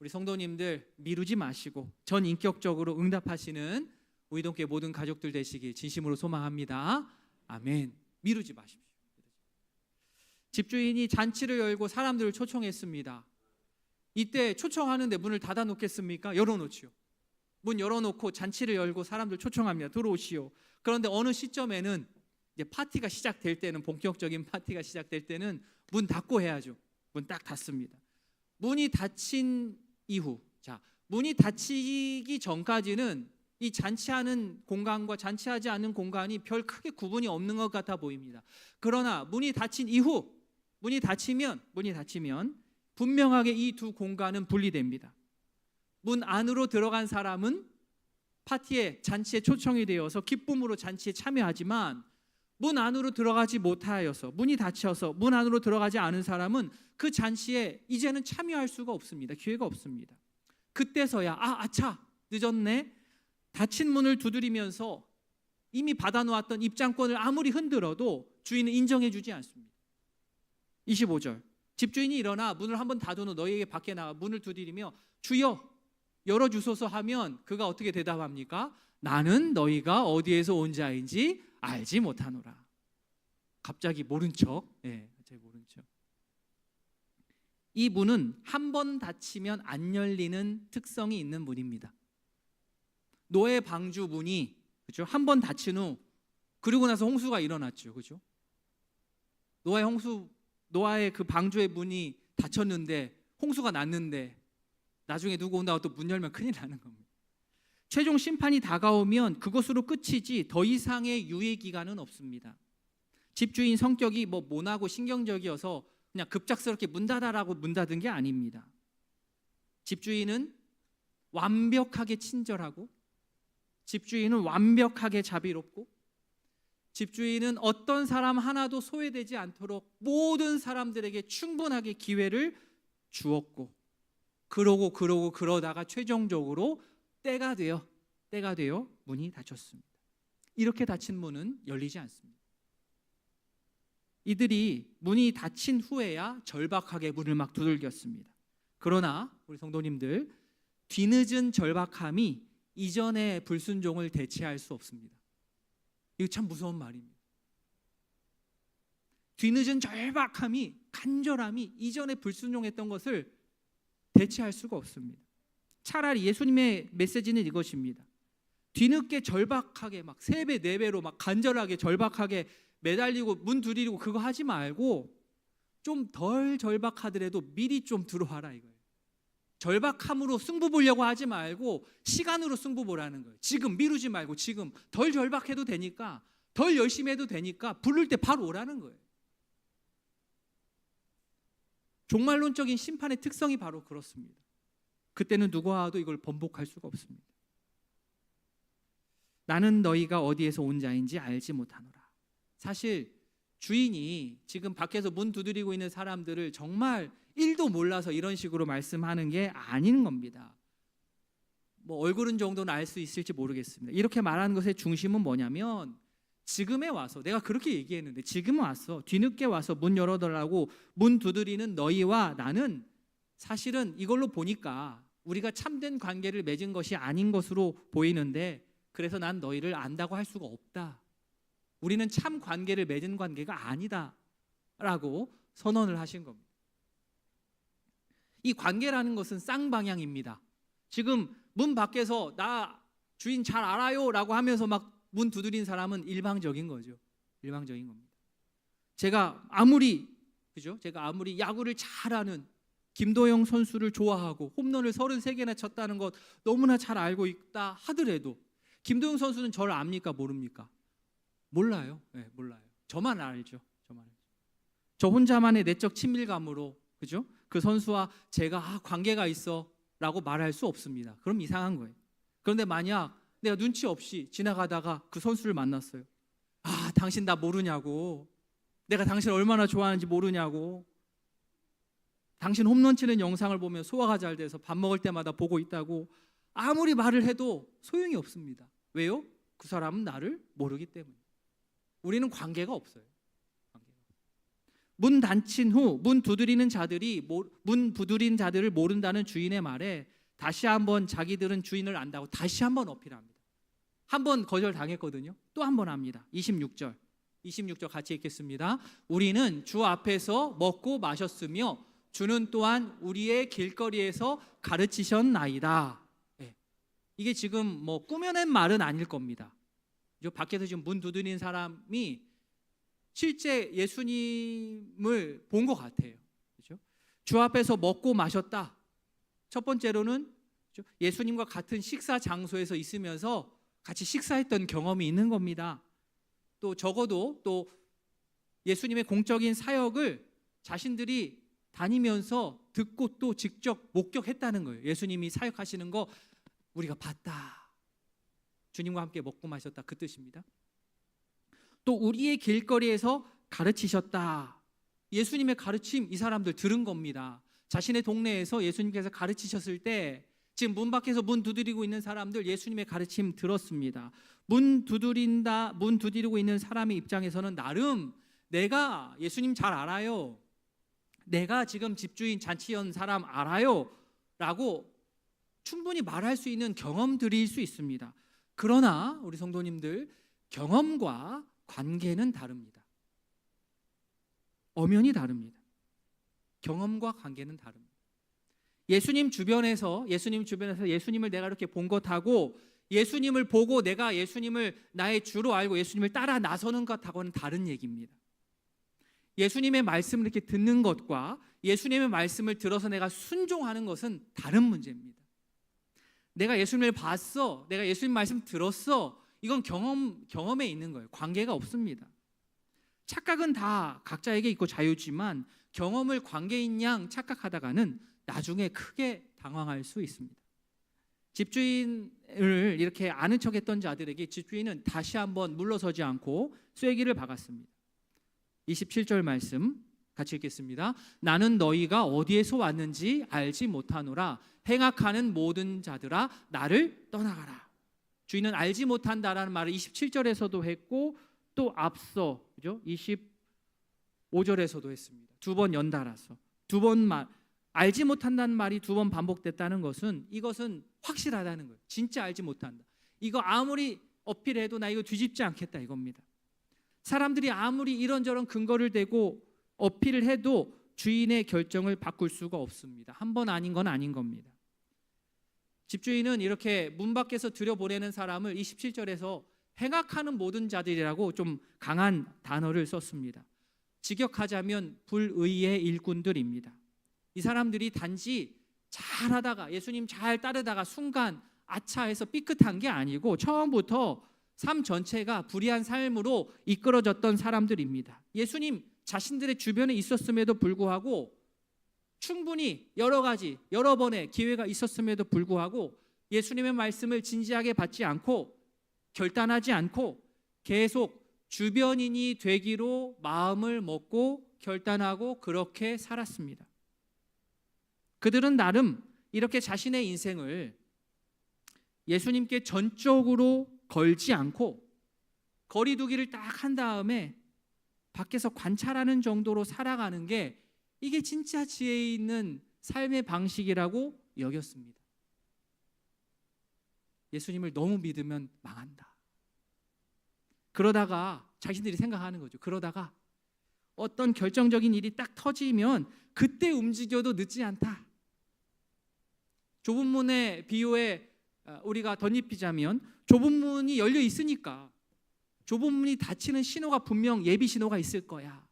우리 성도님들 미루지 마시고 전인격적으로 응답하시는 우이동교회 모든 가족들 되시길 진심으로 소망합니다. 아멘. 미루지 마십시오. 집주인이 잔치를 열고 사람들을 초청했습니다. 이때 초청하는데 문을 닫아 놓겠습니까? 열어놓지요. 문 열어놓고 잔치를 열고 사람들 초청합니다. 들어오시오. 그런데 어느 시점에는 이제 파티가 시작될 때는 본격적인 파티가 시작될 때는 문 닫고 해야죠. 문 딱 닫습니다. 문이 닫힌 이후, 문이 닫히기 전까지는 이 잔치하는 공간과 잔치하지 않는 공간이 별 크게 구분이 없는 것 같아 보입니다. 그러나 문이 닫힌 이후, 문이 닫히면 분명하게 이 두 공간은 분리됩니다. 문 안으로 들어간 사람은 파티에 잔치에 초청이 되어서 기쁨으로 잔치에 참여하지만 문 안으로 들어가지 못하여서 문이 닫혀서 문 안으로 들어가지 않은 사람은 그 잔치에 이제는 참여할 수가 없습니다. 기회가 없습니다. 그때서야 아차 늦었네. 닫힌 문을 두드리면서 이미 받아놓았던 입장권을 아무리 흔들어도 주인은 인정해주지 않습니다. 25절 집주인이 일어나 문을 한번 닫은 후 너희에게 밖에 나가 문을 두드리며 주여 열어주소서 하면 그가 어떻게 대답합니까? 나는 너희가 어디에서 온 자인지 알지 못하노라. 갑자기 모른 척. 갑자기 모른 척. 이 문은 한 번 닫히면 안 열리는 특성이 있는 문입니다. 노아 방주 문이, 그죠? 한 번 닫힌 후 그리고 나서 홍수가 일어났죠, 그죠? 노아의 그 방주의 문이 닫혔는데 홍수가 났는데 나중에 누구 온다고 또 문 열면 큰일 나는 겁니다. 최종 심판이 다가오면 그것으로 끝이지 더 이상의 유예 기간은 없습니다. 집주인 성격이 모나고 신경적이어서 그냥 급작스럽게 문 닫아라고 문 닫은 게 아닙니다. 집주인은 완벽하게 친절하고, 집주인은 완벽하게 자비롭고, 집주인은 어떤 사람 하나도 소외되지 않도록 모든 사람들에게 충분하게 기회를 주었고, 그러다가 최종적으로 때가 되어 문이 닫혔습니다. 이렇게 닫힌 문은 열리지 않습니다. 이들이 문이 닫힌 후에야 절박하게 문을 막 두들겼습니다. 그러나 우리 성도님들, 뒤늦은 절박함이 이전의 불순종을 대체할 수 없습니다. 이거 참 무서운 말입니다. 뒤늦은 절박함이, 간절함이 이전에 불순종했던 것을 대체할 수가 없습니다. 차라리 예수님의 메시지는 이것입니다. 뒤늦게 절박하게 막 3배, 4배로 막 간절하게 절박하게 매달리고 문 두드리고 그거 하지 말고 좀 덜 절박하더라도 미리 좀 들어와라 이거예요. 절박함으로 승부 보려고 하지 말고 시간으로 승부 보라는 거예요. 지금 미루지 말고 지금 덜 절박해도 되니까, 덜 열심히 해도 되니까 부를 때 바로 오라는 거예요. 종말론적인 심판의 특성이 바로 그렇습니다. 그때는 누구와도 이걸 번복할 수가 없습니다. 나는 너희가 어디에서 온 자인지 알지 못하노라. 사실 주인이 지금 밖에서 문 두드리고 있는 사람들을 정말 1도 몰라서 이런 식으로 말씀하는 게 아닌 겁니다. 얼굴은 정도는 알 수 있을지 모르겠습니다. 이렇게 말하는 것의 중심은 뭐냐면, 지금에 와서, 내가 그렇게 얘기했는데 지금 와서 뒤늦게 와서 문 열어달라고 문 두드리는 너희와 나는 사실은 이걸로 보니까 우리가 참된 관계를 맺은 것이 아닌 것으로 보이는데, 그래서 난 너희를 안다고 할 수가 없다. 우리는 참 관계를 맺은 관계가 아니다 라고 선언을 하신 겁니다. 이 관계라는 것은 쌍방향입니다. 지금 문 밖에서 나 주인 잘 알아요 라고 하면서 막 문 두드린 사람은 일방적인 거죠. 일방적인 겁니다. 제가 아무리 야구를 잘하는 김도영 선수를 좋아하고 홈런을 33개나 쳤다는 것 너무나 잘 알고 있다 하더라도, 김도영 선수는 저를 압니까 모릅니까? 몰라요. 네, 몰라요. 저만 알죠. 저 혼자만의 내적 친밀감으로, 그죠? 그 선수와 제가 관계가 있어 라고 말할 수 없습니다. 그럼 이상한 거예요. 그런데 만약 내가 눈치 없이 지나가다가 그 선수를 만났어요. 당신 나 모르냐고, 내가 당신 얼마나 좋아하는지 모르냐고, 당신 홈런 치는 영상을 보면 소화가 잘 돼서 밥 먹을 때마다 보고 있다고 아무리 말을 해도 소용이 없습니다. 왜요? 그 사람은 나를 모르기 때문에. 우리는 관계가 없어요. 문 닫힌 후 문 두드리는 자들이 문 부두린 자들을 모른다는 주인의 말에 다시 한번 자기들은 주인을 안다고 다시 한번 어필합니다. 한 번 거절당했거든요. 또 한 번 합니다. 26절 같이 읽겠습니다. 우리는 주 앞에서 먹고 마셨으며 주는 또한 우리의 길거리에서 가르치셨나이다. 네. 이게 지금 꾸며낸 말은 아닐 겁니다. 밖에서 지금 문 두드리는 사람이 실제 예수님을 본 것 같아요. 그렇죠? 주 앞에서 먹고 마셨다. 첫 번째로는 예수님과 같은 식사 장소에서 있으면서 같이 식사했던 경험이 있는 겁니다. 또 적어도 또 예수님의 공적인 사역을 자신들이 다니면서 듣고 또 직접 목격했다는 거예요. 예수님이 사역하시는 거 우리가 봤다. 주님과 함께 먹고 마셨다, 그 뜻입니다. 또 우리의 길거리에서 가르치셨다. 예수님의 가르침 이 사람들 들은 겁니다. 자신의 동네에서 예수님께서 가르치셨을 때 지금 문 밖에서 문 두드리고 있는 사람들 예수님의 가르침 들었습니다. 문 두드리고 있는 사람의 입장에서는 나름 내가 예수님 잘 알아요, 내가 지금 집주인 잔치연 사람 알아요 라고 충분히 말할 수 있는 경험들일 수 있습니다. 그러나 우리 성도님들, 경험과 관계는 다릅니다. 엄연히 다릅니다. 경험과 관계는 다릅니다. 예수님 주변에서 예수님을 내가 이렇게 본 것하고 예수님을 보고 내가 예수님을 나의 주로 알고 예수님을 따라 나서는 것하고는 다른 얘기입니다. 예수님의 말씀을 이렇게 듣는 것과 예수님의 말씀을 들어서 내가 순종하는 것은 다른 문제입니다. 내가 예수님을 봤어, 내가 예수님 말씀 들었어, 이건 경험에 있는 거예요. 관계가 없습니다. 착각은 다 각자에게 있고 자유지만 경험을 관계인 양 착각하다가는 나중에 크게 당황할 수 있습니다. 집주인을 이렇게 아는 척했던 자들에게 집주인은 다시 한번 물러서지 않고 쐐기를 박았습니다. 27절 말씀 같이 읽겠습니다. 나는 너희가 어디에서 왔는지 알지 못하노라. 행악하는 모든 자들아 나를 떠나가라. 주인은 알지 못한다라는 말을 27절에서도 했고 또 앞서 그죠? 25절에서도 했습니다. 두 번 연달아서 두 번 알지 못한다는 말이 두 번 반복됐다는 것은 이것은 확실하다는 거예요. 진짜 알지 못한다. 이거 아무리 어필해도 나 이거 뒤집지 않겠다 이겁니다. 사람들이 아무리 이런저런 근거를 대고 어필을 해도 주인의 결정을 바꿀 수가 없습니다. 한 번 아닌 건 아닌 겁니다. 집주인은 이렇게 문 밖에서 들여보내는 사람을 27절에서 행악하는 모든 자들이라고 좀 강한 단어를 썼습니다. 직역하자면 불의의 일꾼들입니다. 이 사람들이 단지 잘하다가 예수님 잘 따르다가 순간 아차해서 삐끗한 게 아니고 처음부터 삶 전체가 불의한 삶으로 이끌어졌던 사람들입니다. 예수님 자신들의 주변에 있었음에도 불구하고 충분히 여러 번의 기회가 있었음에도 불구하고 예수님의 말씀을 진지하게 받지 않고 결단하지 않고 계속 주변인이 되기로 마음을 먹고 결단하고 그렇게 살았습니다. 그들은 나름 이렇게 자신의 인생을 예수님께 전적으로 걸지 않고 거리두기를 딱 한 다음에 밖에서 관찰하는 정도로 살아가는 게 이게 진짜 지혜 있는 삶의 방식이라고 여겼습니다. 예수님을 너무 믿으면 망한다. 그러다가 자신들이 생각하는 거죠. 그러다가 어떤 결정적인 일이 딱 터지면 그때 움직여도 늦지 않다. 좁은 문의 비유에 우리가 덧입히자면 좁은 문이 열려 있으니까 좁은 문이 닫히는 신호가 분명 예비 신호가 있을 거야.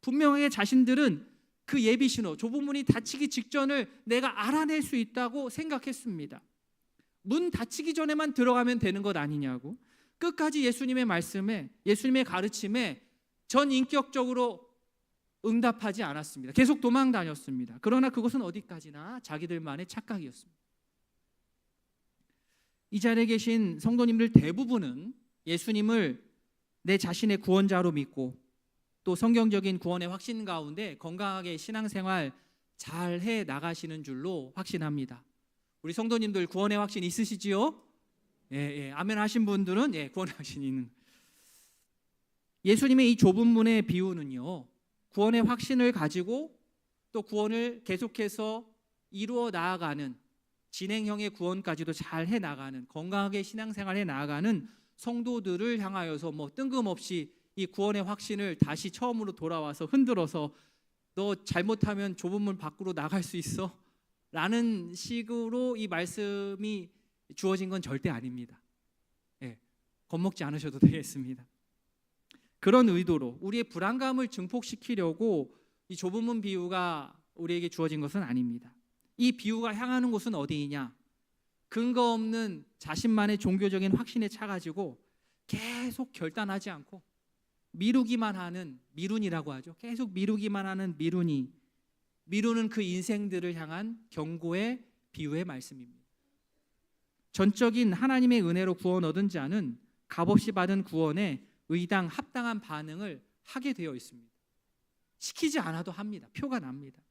분명하게 자신들은 그 예비 신호, 좁은 문이 닫히기 직전을 내가 알아낼 수 있다고 생각했습니다. 문 닫히기 전에만 들어가면 되는 것 아니냐고. 끝까지 예수님의 말씀에, 예수님의 가르침에 전인격적으로 응답하지 않았습니다. 계속 도망 다녔습니다. 그러나 그것은 어디까지나 자기들만의 착각이었습니다. 이 자리에 계신 성도님들 대부분은 예수님을 내 자신의 구원자로 믿고 또 성경적인 구원의 확신 가운데 건강하게 신앙생활 잘 해 나가시는 줄로 확신합니다. 우리 성도님들 구원의 확신 있으시지요? 예, 아멘 하신 분들은 구원의 확신이 있는. 예수님의 이 좁은 문의 비유는요, 구원의 확신을 가지고 또 구원을 계속해서 이루어 나아가는 진행형의 구원까지도 잘 해 나가는 건강하게 신앙생활 해 나아가는 성도들을 향하여서 뭐 뜬금없이 이 구원의 확신을 다시 처음으로 돌아와서 흔들어서 너 잘못하면 좁은 문 밖으로 나갈 수 있어? 라는 식으로 이 말씀이 주어진 건 절대 아닙니다. 겁먹지 않으셔도 되겠습니다. 그런 의도로 우리의 불안감을 증폭시키려고 이 좁은 문 비유가 우리에게 주어진 것은 아닙니다. 이 비유가 향하는 곳은 어디이냐? 근거 없는 자신만의 종교적인 확신에 차가지고 계속 결단하지 않고 미루기만 하는 미룬이라고 하죠. 계속 미루기만 하는 미루는 그 인생들을 향한 경고의 비유의 말씀입니다. 전적인 하나님의 은혜로 구원 얻은 자는 값없이 받은 구원에 의당 합당한 반응을 하게 되어 있습니다. 시키지 않아도 합니다. 표가 납니다.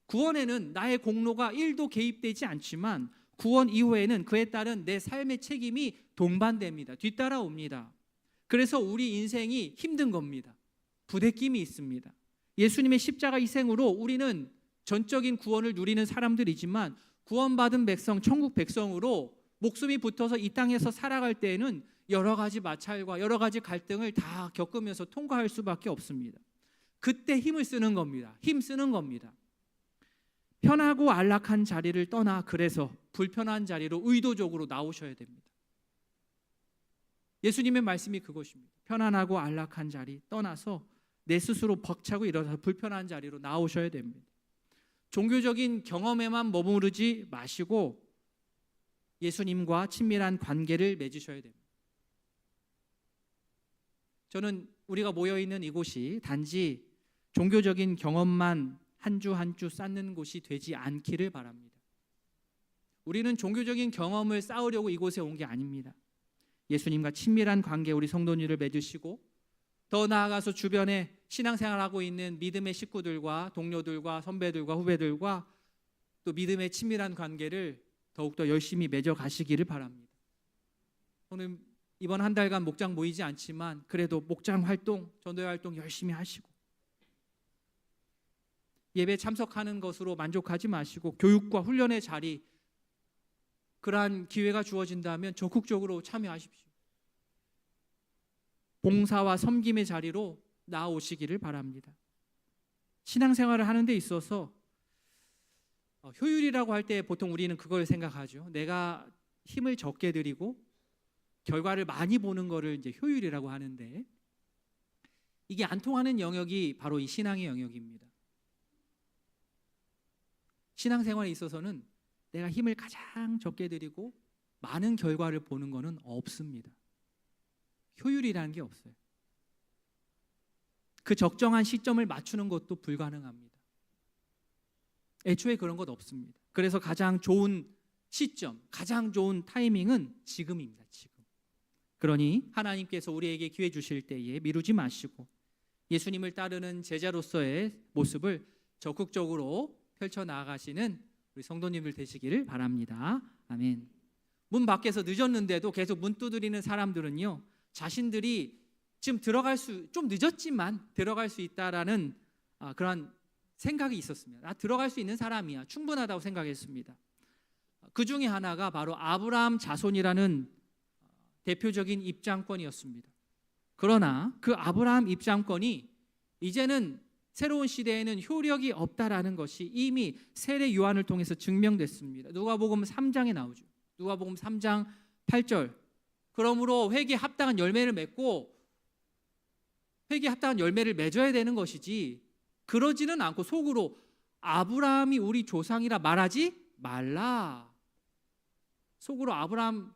구원에는 나의 공로가 1도 개입되지 않지만 구원 이후에는 그에 따른 내 삶의 책임이 동반됩니다. 뒤따라옵니다. 그래서 우리 인생이 힘든 겁니다. 부대낌이 있습니다. 예수님의 십자가 희생으로 우리는 전적인 구원을 누리는 사람들이지만 구원받은 백성, 천국 백성으로 목숨이 붙어서 이 땅에서 살아갈 때에는 여러 가지 마찰과 여러 가지 갈등을 다 겪으면서 통과할 수밖에 없습니다. 그때 힘을 쓰는 겁니다. 힘 쓰는 겁니다. 편하고 안락한 자리를 떠나 그래서 불편한 자리로 의도적으로 나오셔야 됩니다. 예수님의 말씀이 그것입니다. 편안하고 안락한 자리 떠나서 내 스스로 벅차고 일어나서 불편한 자리로 나오셔야 됩니다. 종교적인 경험에만 머무르지 마시고 예수님과 친밀한 관계를 맺으셔야 됩니다. 저는 우리가 모여있는 이곳이 단지 종교적인 경험만 한 주 한 주 쌓는 곳이 되지 않기를 바랍니다. 우리는 종교적인 경험을 쌓으려고 이곳에 온 게 아닙니다. 예수님과 친밀한 관계 우리 성도님을 맺으시고 더 나아가서 주변에 신앙생활하고 있는 믿음의 식구들과 동료들과 선배들과 후배들과 또 믿음의 친밀한 관계를 더욱더 열심히 맺어 가시기를 바랍니다. 오늘 이번 한 달간 목장 모이지 않지만 그래도 목장 활동, 전도회 활동 열심히 하시고 예배 참석하는 것으로 만족하지 마시고 교육과 훈련의 자리 그러한 기회가 주어진다면 적극적으로 참여하십시오. 봉사와 섬김의 자리로 나아오시기를 바랍니다. 신앙생활을 하는 데 있어서 효율이라고 할 때 보통 우리는 그걸 생각하죠. 내가 힘을 적게 들이고 결과를 많이 보는 거를 이제 효율이라고 하는데 이게 안 통하는 영역이 바로 이 신앙의 영역입니다. 신앙생활에 있어서는 내가 힘을 가장 적게 들이고 많은 결과를 보는 것은 없습니다. 효율이라는 게 없어요. 그 적정한 시점을 맞추는 것도 불가능합니다. 애초에 그런 것 없습니다. 그래서 가장 좋은 시점, 가장 좋은 타이밍은 지금입니다. 지금. 그러니 하나님께서 우리에게 기회 주실 때에 미루지 마시고 예수님을 따르는 제자로서의 모습을 적극적으로 펼쳐나가시는 우리 성도님들 되시기를 바랍니다. 아멘. 문 밖에서 늦었는데도 계속 문 두드리는 사람들은요, 자신들이 지금 좀 늦었지만 들어갈 수 있다라는 그런 생각이 있었습니다. 나 들어갈 수 있는 사람이야, 충분하다고 생각했습니다. 그 중에 하나가 바로 아브라함 자손이라는 대표적인 입장권이었습니다. 그러나 그 아브라함 입장권이 이제는 새로운 시대에는 효력이 없다라는 것이 이미 세례 요한을 통해서 증명됐습니다. 누가복음 3장에 나오죠. 누가복음 3장 8절. 그러므로 회개에 합당한 열매를 맺고 회개에 합당한 열매를 맺어야 되는 것이지 그러지는 않고 속으로 아브라함이 우리 조상이라 말하지 말라. 속으로 아브라함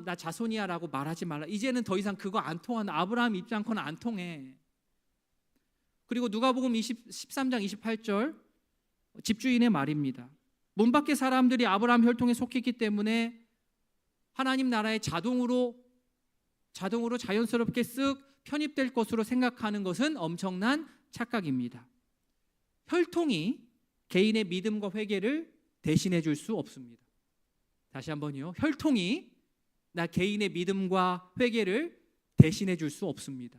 나 자손이야라고 말하지 말라. 이제는 더 이상 그거 안 통한다. 아브라함 입장권은 안 통해. 그리고 누가복음 13장 28절 집주인의 말입니다. 문 밖의 사람들이 아브라함 혈통에 속했기 때문에 하나님 나라에 자동으로 자연스럽게 쓱 편입될 것으로 생각하는 것은 엄청난 착각입니다. 혈통이 개인의 믿음과 회개를 대신해 줄 수 없습니다. 다시 한번요. 혈통이 나 개인의 믿음과 회개를 대신해 줄 수 없습니다.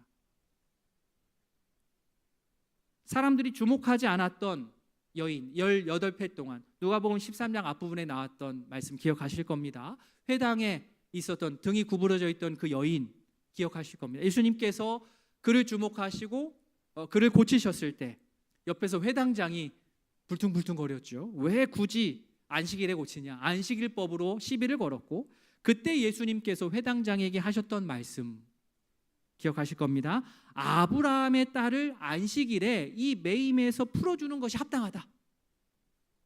사람들이 주목하지 않았던 여인 18회 동안 누가복음 13장 앞부분에 나왔던 말씀 기억하실 겁니다. 회당에 있었던 등이 구부러져 있던 그 여인 기억하실 겁니다. 예수님께서 그를 주목하시고 그를 고치셨을 때 옆에서 회당장이 불퉁불퉁거렸죠. 왜 굳이 안식일에 고치냐? 안식일법으로 시비를 걸었고 그때 예수님께서 회당장에게 하셨던 말씀 기억하실 겁니다. 아브라함의 딸을 안식일에 이 매임에서 풀어주는 것이 합당하다.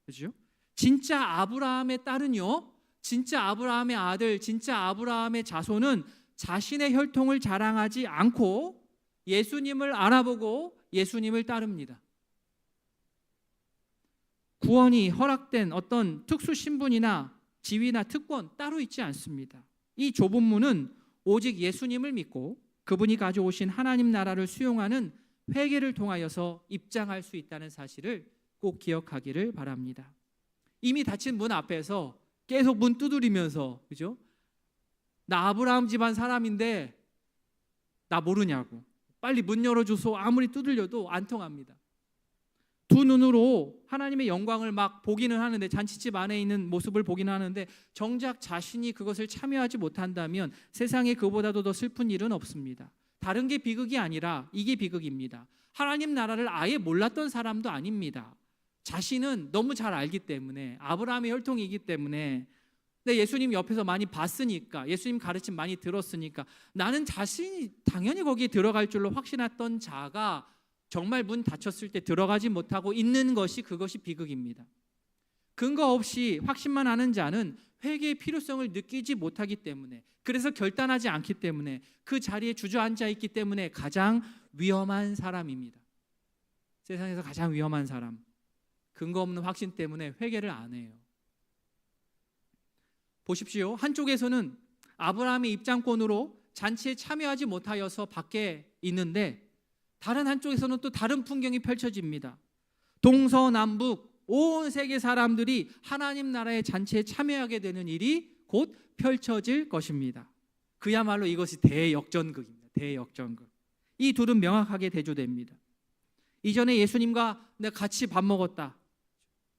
그렇죠? 진짜 아브라함의 딸은요, 진짜 아브라함의 아들, 진짜 아브라함의 자손은 자신의 혈통을 자랑하지 않고 예수님을 알아보고 예수님을 따릅니다. 구원이 허락된 어떤 특수 신분이나 지위나 특권 따로 있지 않습니다. 이 좁은 문은 오직 예수님을 믿고 그분이 가져오신 하나님 나라를 수용하는 회개를 통하여서 입장할 수 있다는 사실을 꼭 기억하기를 바랍니다. 이미 닫힌 문 앞에서 계속 문 두드리면서, 그죠? 나 아브라함 집안 사람인데 나 모르냐고, 빨리 문 열어줘서 아무리 두들려도 안 통합니다. 두 눈으로 하나님의 영광을 막 보기는 하는데, 잔치집 안에 있는 모습을 보기는 하는데 정작 자신이 그것을 참여하지 못한다면 세상에 그보다도 더 슬픈 일은 없습니다. 다른 게 비극이 아니라 이게 비극입니다. 하나님 나라를 아예 몰랐던 사람도 아닙니다. 자신은 너무 잘 알기 때문에, 아브라함의 혈통이기 때문에, 근데 예수님 옆에서 많이 봤으니까, 예수님 가르침 많이 들었으니까 나는 자신이 당연히 거기에 들어갈 줄로 확신했던 자가 정말 문 닫혔을 때 들어가지 못하고 있는 것이, 그것이 비극입니다. 근거 없이 확신만 하는 자는 회개의 필요성을 느끼지 못하기 때문에, 그래서 결단하지 않기 때문에, 그 자리에 주저앉아 있기 때문에 가장 위험한 사람입니다. 세상에서 가장 위험한 사람. 근거 없는 확신 때문에 회개를 안 해요. 보십시오. 한쪽에서는 아브라함의 입장권으로 잔치에 참여하지 못하여서 밖에 있는데, 다른 한쪽에서는 또 다른 풍경이 펼쳐집니다. 동서남북 온 세계 사람들이 하나님 나라의 잔치에 참여하게 되는 일이 곧 펼쳐질 것입니다. 그야말로 이것이 대역전극입니다. 대역전극. 이 둘은 명확하게 대조됩니다. 이전에 예수님과 내가 같이 밥 먹었다.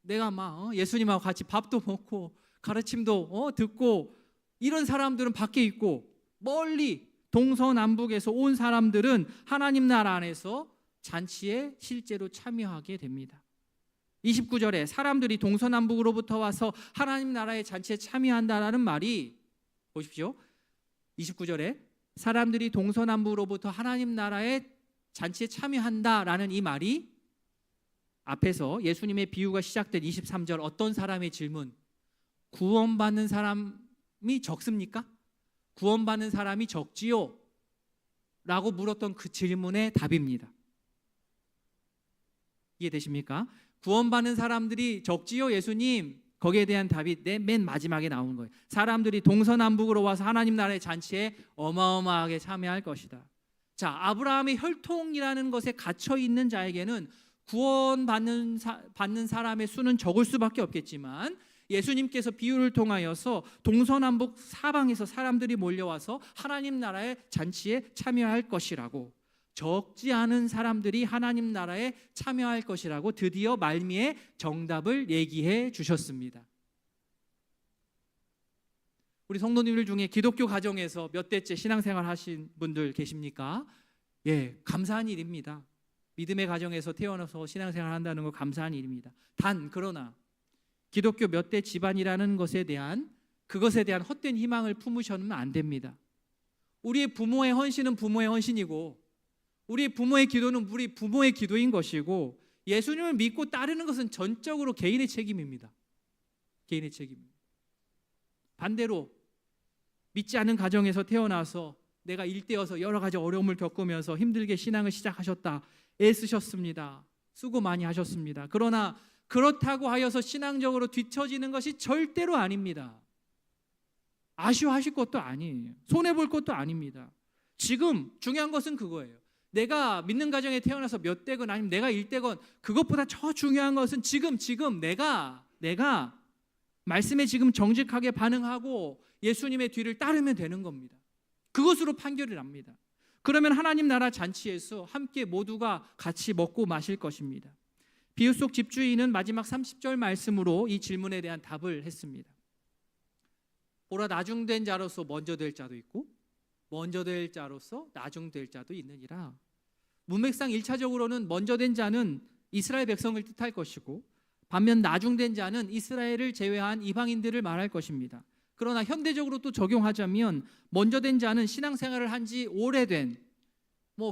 내가 막 예수님하고 같이 밥도 먹고 가르침도 듣고, 이런 사람들은 밖에 있고, 멀리 동서남북에서 온 사람들은 하나님 나라 안에서 잔치에 실제로 참여하게 됩니다. 29절에 사람들이 동서남북으로부터 와서 하나님 나라의 잔치에 참여한다라는 말이, 보십시오. 29절에 사람들이 동서남북으로부터 하나님 나라의 잔치에 참여한다라는 이 말이, 앞에서 예수님의 비유가 시작된 23절 어떤 사람의 질문, 구원받는 사람이 적습니까? 구원받는 사람이 적지요? 라고 물었던 그 질문의 답입니다. 이해되십니까? 구원받는 사람들이 적지요, 예수님? 거기에 대한 답이 맨 마지막에 나온 거예요. 사람들이 동서남북으로 와서 하나님 나라의 잔치에 어마어마하게 참여할 것이다. 자, 아브라함의 혈통이라는 것에 갇혀 있는 자에게는 구원받는 사람의 수는 적을 수밖에 없겠지만, 예수님께서 비유를 통하여서 동서남북 사방에서 사람들이 몰려와서 하나님 나라의 잔치에 참여할 것이라고, 적지 않은 사람들이 하나님 나라에 참여할 것이라고 드디어 말미에 정답을 얘기해 주셨습니다. 우리 성도님들 중에 기독교 가정에서 몇 대째 신앙생활 하신 분들 계십니까? 예, 감사한 일입니다. 믿음의 가정에서 태어나서 신앙생활 한다는 거 감사한 일입니다. 그러나 기독교 몇 대 집안이라는 것에 대한, 그것에 대한 헛된 희망을 품으셔는 안 됩니다. 우리의 부모의 헌신은 부모의 헌신이고, 우리 부모의 기도는 우리 부모의 기도인 것이고, 예수님을 믿고 따르는 것은 전적으로 개인의 책임입니다. 개인의 책임입니다. 반대로 믿지 않는 가정에서 태어나서 내가 일대어서 여러 가지 어려움을 겪으면서 힘들게 신앙을 시작하셨다. 애쓰셨습니다. 수고 많이 하셨습니다. 그러나 그렇다고 하여서 신앙적으로 뒤처지는 것이 절대로 아닙니다. 아쉬워하실 것도 아니에요. 손해볼 것도 아닙니다. 지금 중요한 것은 그거예요. 내가 믿는 가정에 태어나서 몇 대건 아니면 내가 일대건, 그것보다 더 중요한 것은 지금 내가 말씀에 지금 정직하게 반응하고 예수님의 뒤를 따르면 되는 겁니다. 그것으로 판결이 납니다. 그러면 하나님 나라 잔치에서 함께 모두가 같이 먹고 마실 것입니다. 비유 속 집주인은 마지막 30절 말씀으로 이 질문에 대한 답을 했습니다. 보라, 나중된 자로서 먼저 될 자도 있고 먼저 될 자로서 나중될 자도 있느니라. 문맥상 1차적으로는 먼저 된 자는 이스라엘 백성을 뜻할 것이고, 반면 나중된 자는 이스라엘을 제외한 이방인들을 말할 것입니다. 그러나 현대적으로 또 적용하자면 먼저 된 자는 신앙생활을 한 지 오래된,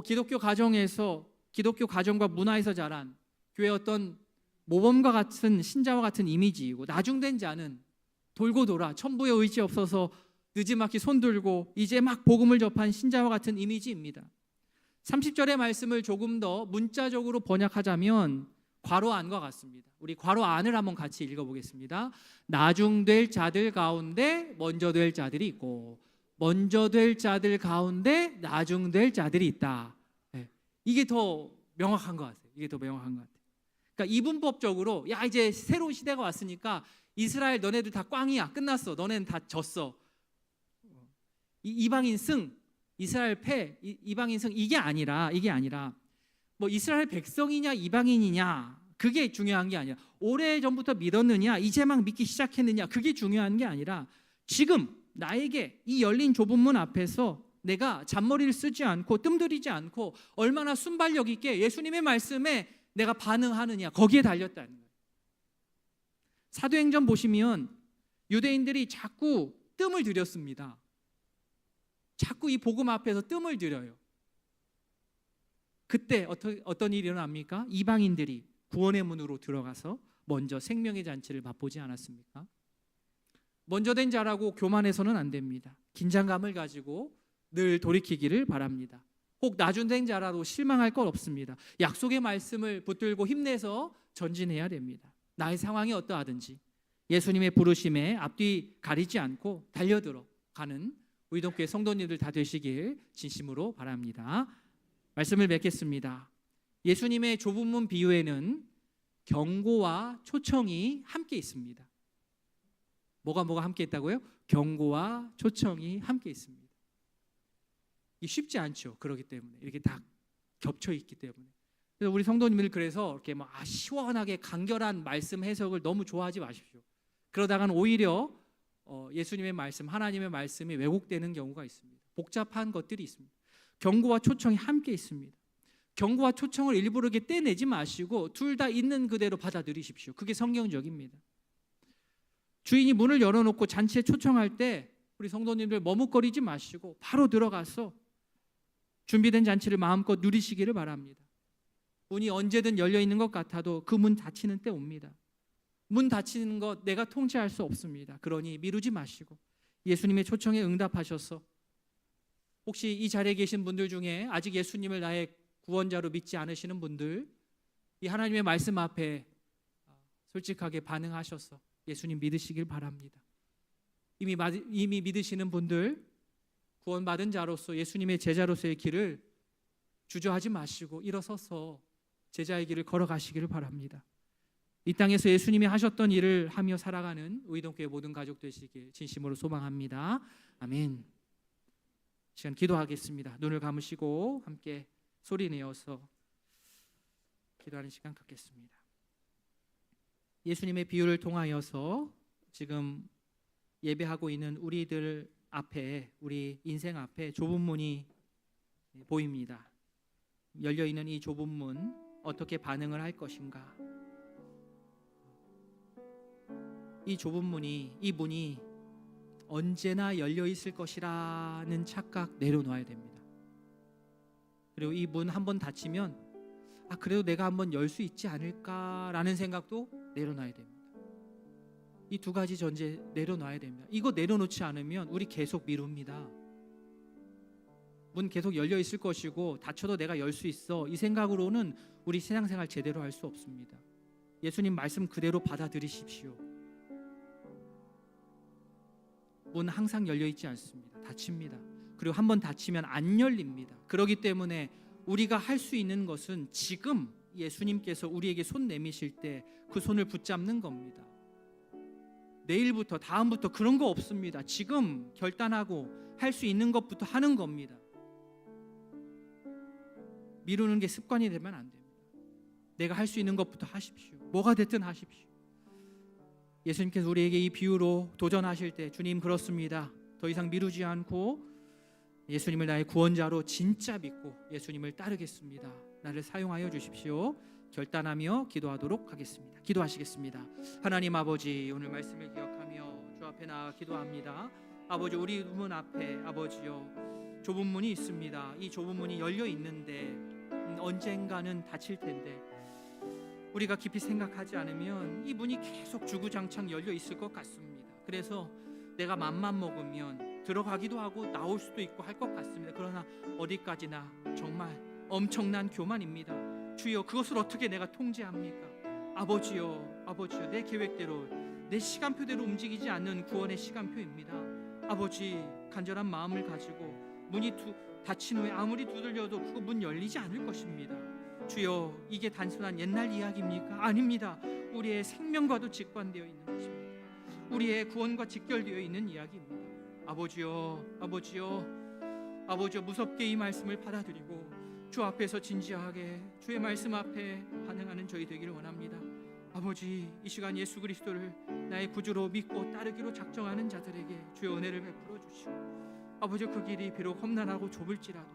기독교 가정에서, 기독교 가정과 문화에서 자란 교회 어떤 모범과 같은 신자와 같은 이미지이고, 나중된 자는 돌고 돌아 천부의 의지 없어서 느지막이 손들고 이제 막 복음을 접한 신자와 같은 이미지입니다. 30절의 말씀을 조금 더 문자적으로 번역하자면 괄호 안과 같습니다. 우리 괄호 안을 한번 같이 읽어보겠습니다. 나중될 자들 가운데 먼저 될 자들이 있고, 먼저 될 자들 가운데 나중될 자들이 있다. 네. 이게 더 명확한 것 같아요. 이게 더 명확한 것 같아요. 그러니까 이분법적으로, 야, 이제 새로운 시대가 왔으니까 이스라엘 너네들 다 꽝이야, 끝났어, 너네는 다 졌어, 이방인 승, 이스라엘 패, 이방인 승, 이게 아니라 이스라엘 백성이냐 이방인이냐 그게 중요한 게 아니라, 오래전부터 믿었느냐 이제 막 믿기 시작했느냐 그게 중요한 게 아니라, 지금 나에게 이 열린 좁은 문 앞에서 내가 잔머리를 쓰지 않고 뜸들이지 않고 얼마나 순발력 있게 예수님의 말씀에 내가 반응하느냐, 거기에 달렸다는 거예요. 사도행전 보시면 유대인들이 자꾸 뜸을 들였습니다. 자꾸 이 복음 앞에서 뜸을 들여요. 그때 어떤 일이 일어납니까? 이방인들이 구원의 문으로 들어가서 먼저 생명의 잔치를 맛보지 않았습니까? 먼저 된 자라고 교만해서는 안 됩니다. 긴장감을 가지고 늘 돌이키기를 바랍니다. 혹 나중된 자라도 실망할 것 없습니다. 약속의 말씀을 붙들고 힘내서 전진해야 됩니다. 나의 상황이 어떠하든지 예수님의 부르심에 앞뒤 가리지 않고 달려들어 가는 우이동교회 성도님들 다 되시길 진심으로 바랍니다. 말씀을 맺겠습니다. 예수님의 좁은 문 비유에는 경고와 초청이 함께 있습니다. 뭐가 함께 있다고요? 경고와 초청이 함께 있습니다. 이 쉽지 않죠. 그렇기 때문에 이렇게 다 겹쳐 있기 때문에. 그래서 우리 성도님들 그래서 이렇게 막 시원하게 간결한 말씀 해석을 너무 좋아하지 마십시오. 그러다가는 오히려 예수님의 말씀, 하나님의 말씀이 왜곡되는 경우가 있습니다. 복잡한 것들이 있습니다. 경고와 초청이 함께 있습니다. 경고와 초청을 일부러 이렇게 떼내지 마시고 둘 다 있는 그대로 받아들이십시오. 그게 성경적입니다. 주인이 문을 열어놓고 잔치에 초청할 때 우리 성도님들 머뭇거리지 마시고 바로 들어가서 준비된 잔치를 마음껏 누리시기를 바랍니다. 문이 언제든 열려 있는 것 같아도 그 문 닫히는 때 옵니다. 문 닫히는 것 내가 통제할 수 없습니다. 그러니 미루지 마시고 예수님의 초청에 응답하셔서, 혹시 이 자리에 계신 분들 중에 아직 예수님을 나의 구원자로 믿지 않으시는 분들, 이 하나님의 말씀 앞에 솔직하게 반응하셔서 예수님 믿으시길 바랍니다. 이미 믿으시는 분들, 구원받은 자로서 예수님의 제자로서의 길을 주저하지 마시고 일어서서 제자의 길을 걸어가시기를 바랍니다. 이 땅에서 예수님이 하셨던 일을 하며 살아가는 우이동교회 모든 가족 되시길 진심으로 소망합니다. 아멘. 시간 기도하겠습니다. 눈을 감으시고 함께 소리 내어서 기도하는 시간 갖겠습니다. 예수님의 비유를 통하여서 지금 예배하고 있는 우리들 앞에, 우리 인생 앞에 좁은 문이 보입니다. 열려있는 이 좁은 문, 어떻게 반응을 할 것인가? 이 좁은 문이, 이 문이 언제나 열려있을 것이라는 착각 내려놓아야 됩니다. 그리고 이 문 한번 닫히면 그래도 내가 한번 열 수 있지 않을까라는 생각도 내려놔야 됩니다. 이 두 가지 전제 내려놔야 됩니다. 이거 내려놓지 않으면 우리 계속 미룹니다. 문 계속 열려 있을 것이고 닫혀도 내가 열 수 있어, 이 생각으로는 우리 신앙생활 제대로 할 수 없습니다. 예수님 말씀 그대로 받아들이십시오. 문 항상 열려 있지 않습니다. 닫힙니다. 그리고 한번 닫히면 안 열립니다. 그렇기 때문에 우리가 할 수 있는 것은 지금 예수님께서 우리에게 손 내미실 때 그 손을 붙잡는 겁니다. 내일부터, 다음부터 그런 거 없습니다. 지금 결단하고 할 수 있는 것부터 하는 겁니다. 미루는 게 습관이 되면 안 됩니다. 내가 할 수 있는 것부터 하십시오. 뭐가 됐든 하십시오. 예수님께서 우리에게 이 비유로 도전하실 때, 주님 그렇습니다, 더 이상 미루지 않고 예수님을 나의 구원자로 진짜 믿고 예수님을 따르겠습니다, 나를 사용하여 주십시오, 결단하며 기도하도록 하겠습니다. 기도하시겠습니다. 하나님 아버지, 오늘 말씀을 기억하며 주 앞에 나아 기도합니다. 아버지, 우리 문 앞에 아버지요, 좁은 문이 있습니다. 이 좁은 문이 열려 있는데 언젠가는 닫힐 텐데 우리가 깊이 생각하지 않으면 이 문이 계속 주구장창 열려 있을 것 같습니다. 그래서 내가 맘만 먹으면 들어가기도 하고 나올 수도 있고 할 것 같습니다. 그러나 어디까지나 정말 엄청난 교만입니다. 주여, 그것을 어떻게 내가 통제합니까? 아버지요, 아버지요, 내 계획대로, 내 시간표대로 움직이지 않는 구원의 시간표입니다. 아버지, 간절한 마음을 가지고 문이 닫힌 후에 아무리 두들려도 그 문 열리지 않을 것입니다. 주여, 이게 단순한 옛날 이야기입니까? 아닙니다. 우리의 생명과도 직관되어 있는 것입니다. 우리의 구원과 직결되어 있는 이야기입니다. 아버지요, 아버지요, 아버지요, 무섭게 이 말씀을 받아들이고 주 앞에서 진지하게 주의 말씀 앞에 반응하는 저희 되기를 원합니다. 아버지, 이 시간 예수 그리스도를 나의 구주로 믿고 따르기로 작정하는 자들에게 주의 은혜를 베풀어 주시고 아버지 그 길이 비록 험난하고 좁을지라도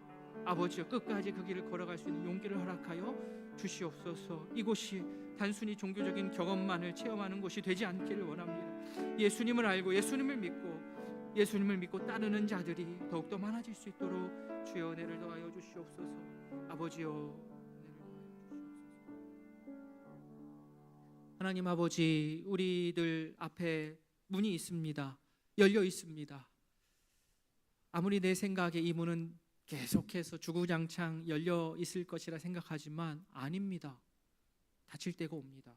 아버지여 끝까지 그 길을 걸어갈 수 있는 용기를 허락하여 주시옵소서. 이곳이 단순히 종교적인 경험만을 체험하는 곳이 되지 않기를 원합니다. 예수님을 알고 예수님을 믿고 따르는 자들이 더욱더 많아질 수 있도록 주여 은혜를 더하여 주시옵소서. 아버지여 은혜를 더하여 주시옵소서. 하나님 아버지, 우리들 앞에 문이 있습니다. 열려 있습니다. 아무리 내 생각에 이 문은 계속해서 주구장창 열려 있을 것이라 생각하지만 아닙니다. 닫힐 때가 옵니다.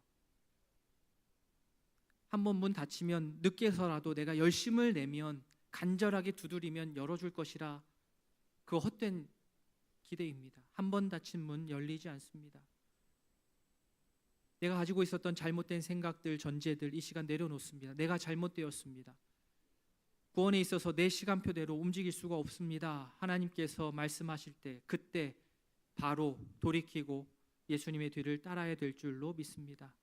한번 문 닫히면 늦게서라도 내가 열심을 내면 간절하게 두드리면 열어줄 것이라 그 헛된 기대입니다. 한 번 닫힌 문 열리지 않습니다. 내가 가지고 있었던 잘못된 생각들, 전제들 이 시간 내려놓습니다. 내가 잘못되었습니다. 구원에 있어서 내 시간표대로 움직일 수가 없습니다. 하나님께서 말씀하실 때 그때 바로 돌이키고 예수님의 뒤를 따라야 될 줄로 믿습니다.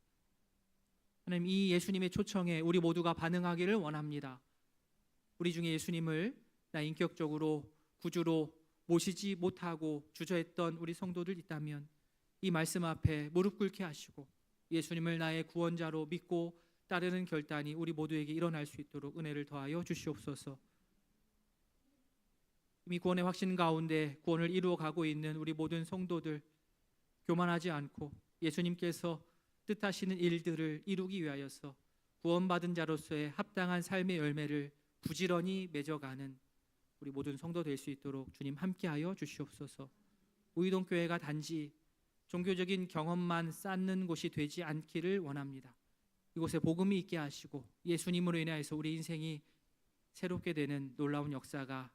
하나님, 이 예수님의 초청에 우리 모두가 반응하기를 원합니다. 우리 중에 예수님을 나 인격적으로 구주로 모시지 못하고 주저했던 우리 성도들 있다면 이 말씀 앞에 무릎 꿇게 하시고 예수님을 나의 구원자로 믿고 따르는 결단이 우리 모두에게 일어날 수 있도록 은혜를 더하여 주시옵소서. 이미 구원의 확신 가운데 구원을 이루어가고 있는 우리 모든 성도들 교만하지 않고 예수님께서 뜻하시는 일들을 이루기 위하여서 구원받은 자로서의 합당한 삶의 열매를 부지런히 맺어가는 우리 모든 성도 될 수 있도록 주님 함께하여 주시옵소서. 우이동교회가 단지 종교적인 경험만 쌓는 곳이 되지 않기를 원합니다. 이곳에 복음이 있게 하시고 예수님으로 인하여서 우리 인생이 새롭게 되는 놀라운 역사가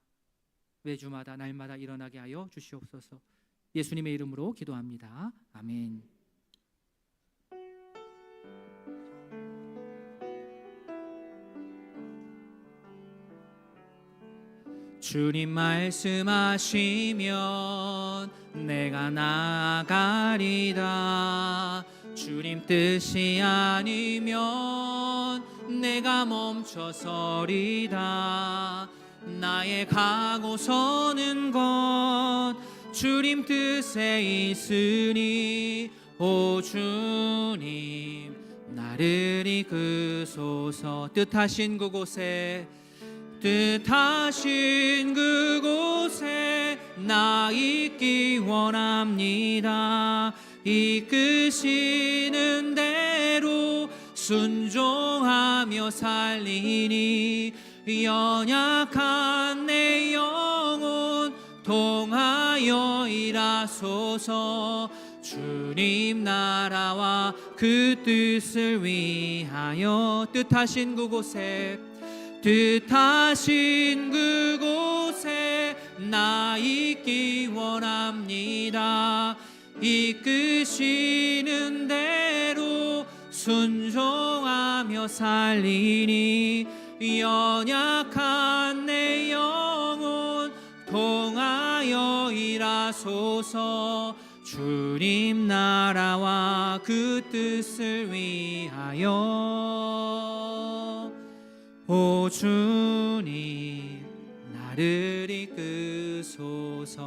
매주마다 날마다 일어나게 하여 주시옵소서. 예수님의 이름으로 기도합니다. 아멘. 주님 말씀하시면 내가 나아가리라. 주님 뜻이 아니면 내가 멈춰서리다. 나의 가고 서는 것 주님 뜻에 있으니 오 주님 나를 이끄소서. 뜻하신 그곳에 나 있기 원합니다. 이끄시는 대로 순종하며 살리니 연약한 내 영혼 통하여 일하소서. 주님 나라와 그 뜻을 위하여 뜻하신 그곳에 나 있기 원합니다. 이끄시는 대로 순종하며 살리니 연약한 내 영혼 통하여 일하소서. 주님 나라와 그 뜻을 위하여 오 주님 나를 이끄소서.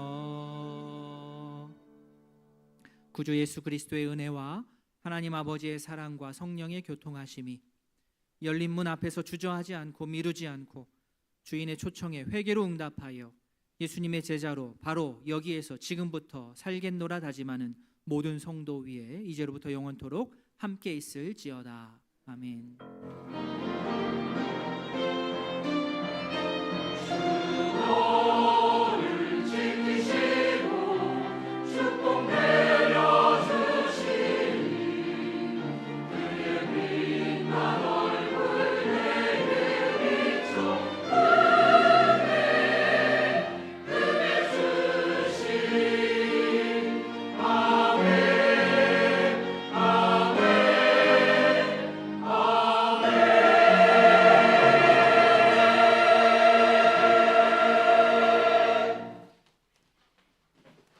구주 예수 그리스도의 은혜와 하나님 아버지의 사랑과 성령의 교통하심이 열린 문 앞에서 주저하지 않고 미루지 않고 주인의 초청에 회개로 응답하여 예수님의 제자로 바로 여기에서 지금부터 살겠노라 다짐하는 모든 성도 위에 이제로부터 영원토록 함께 있을지어다. 아멘.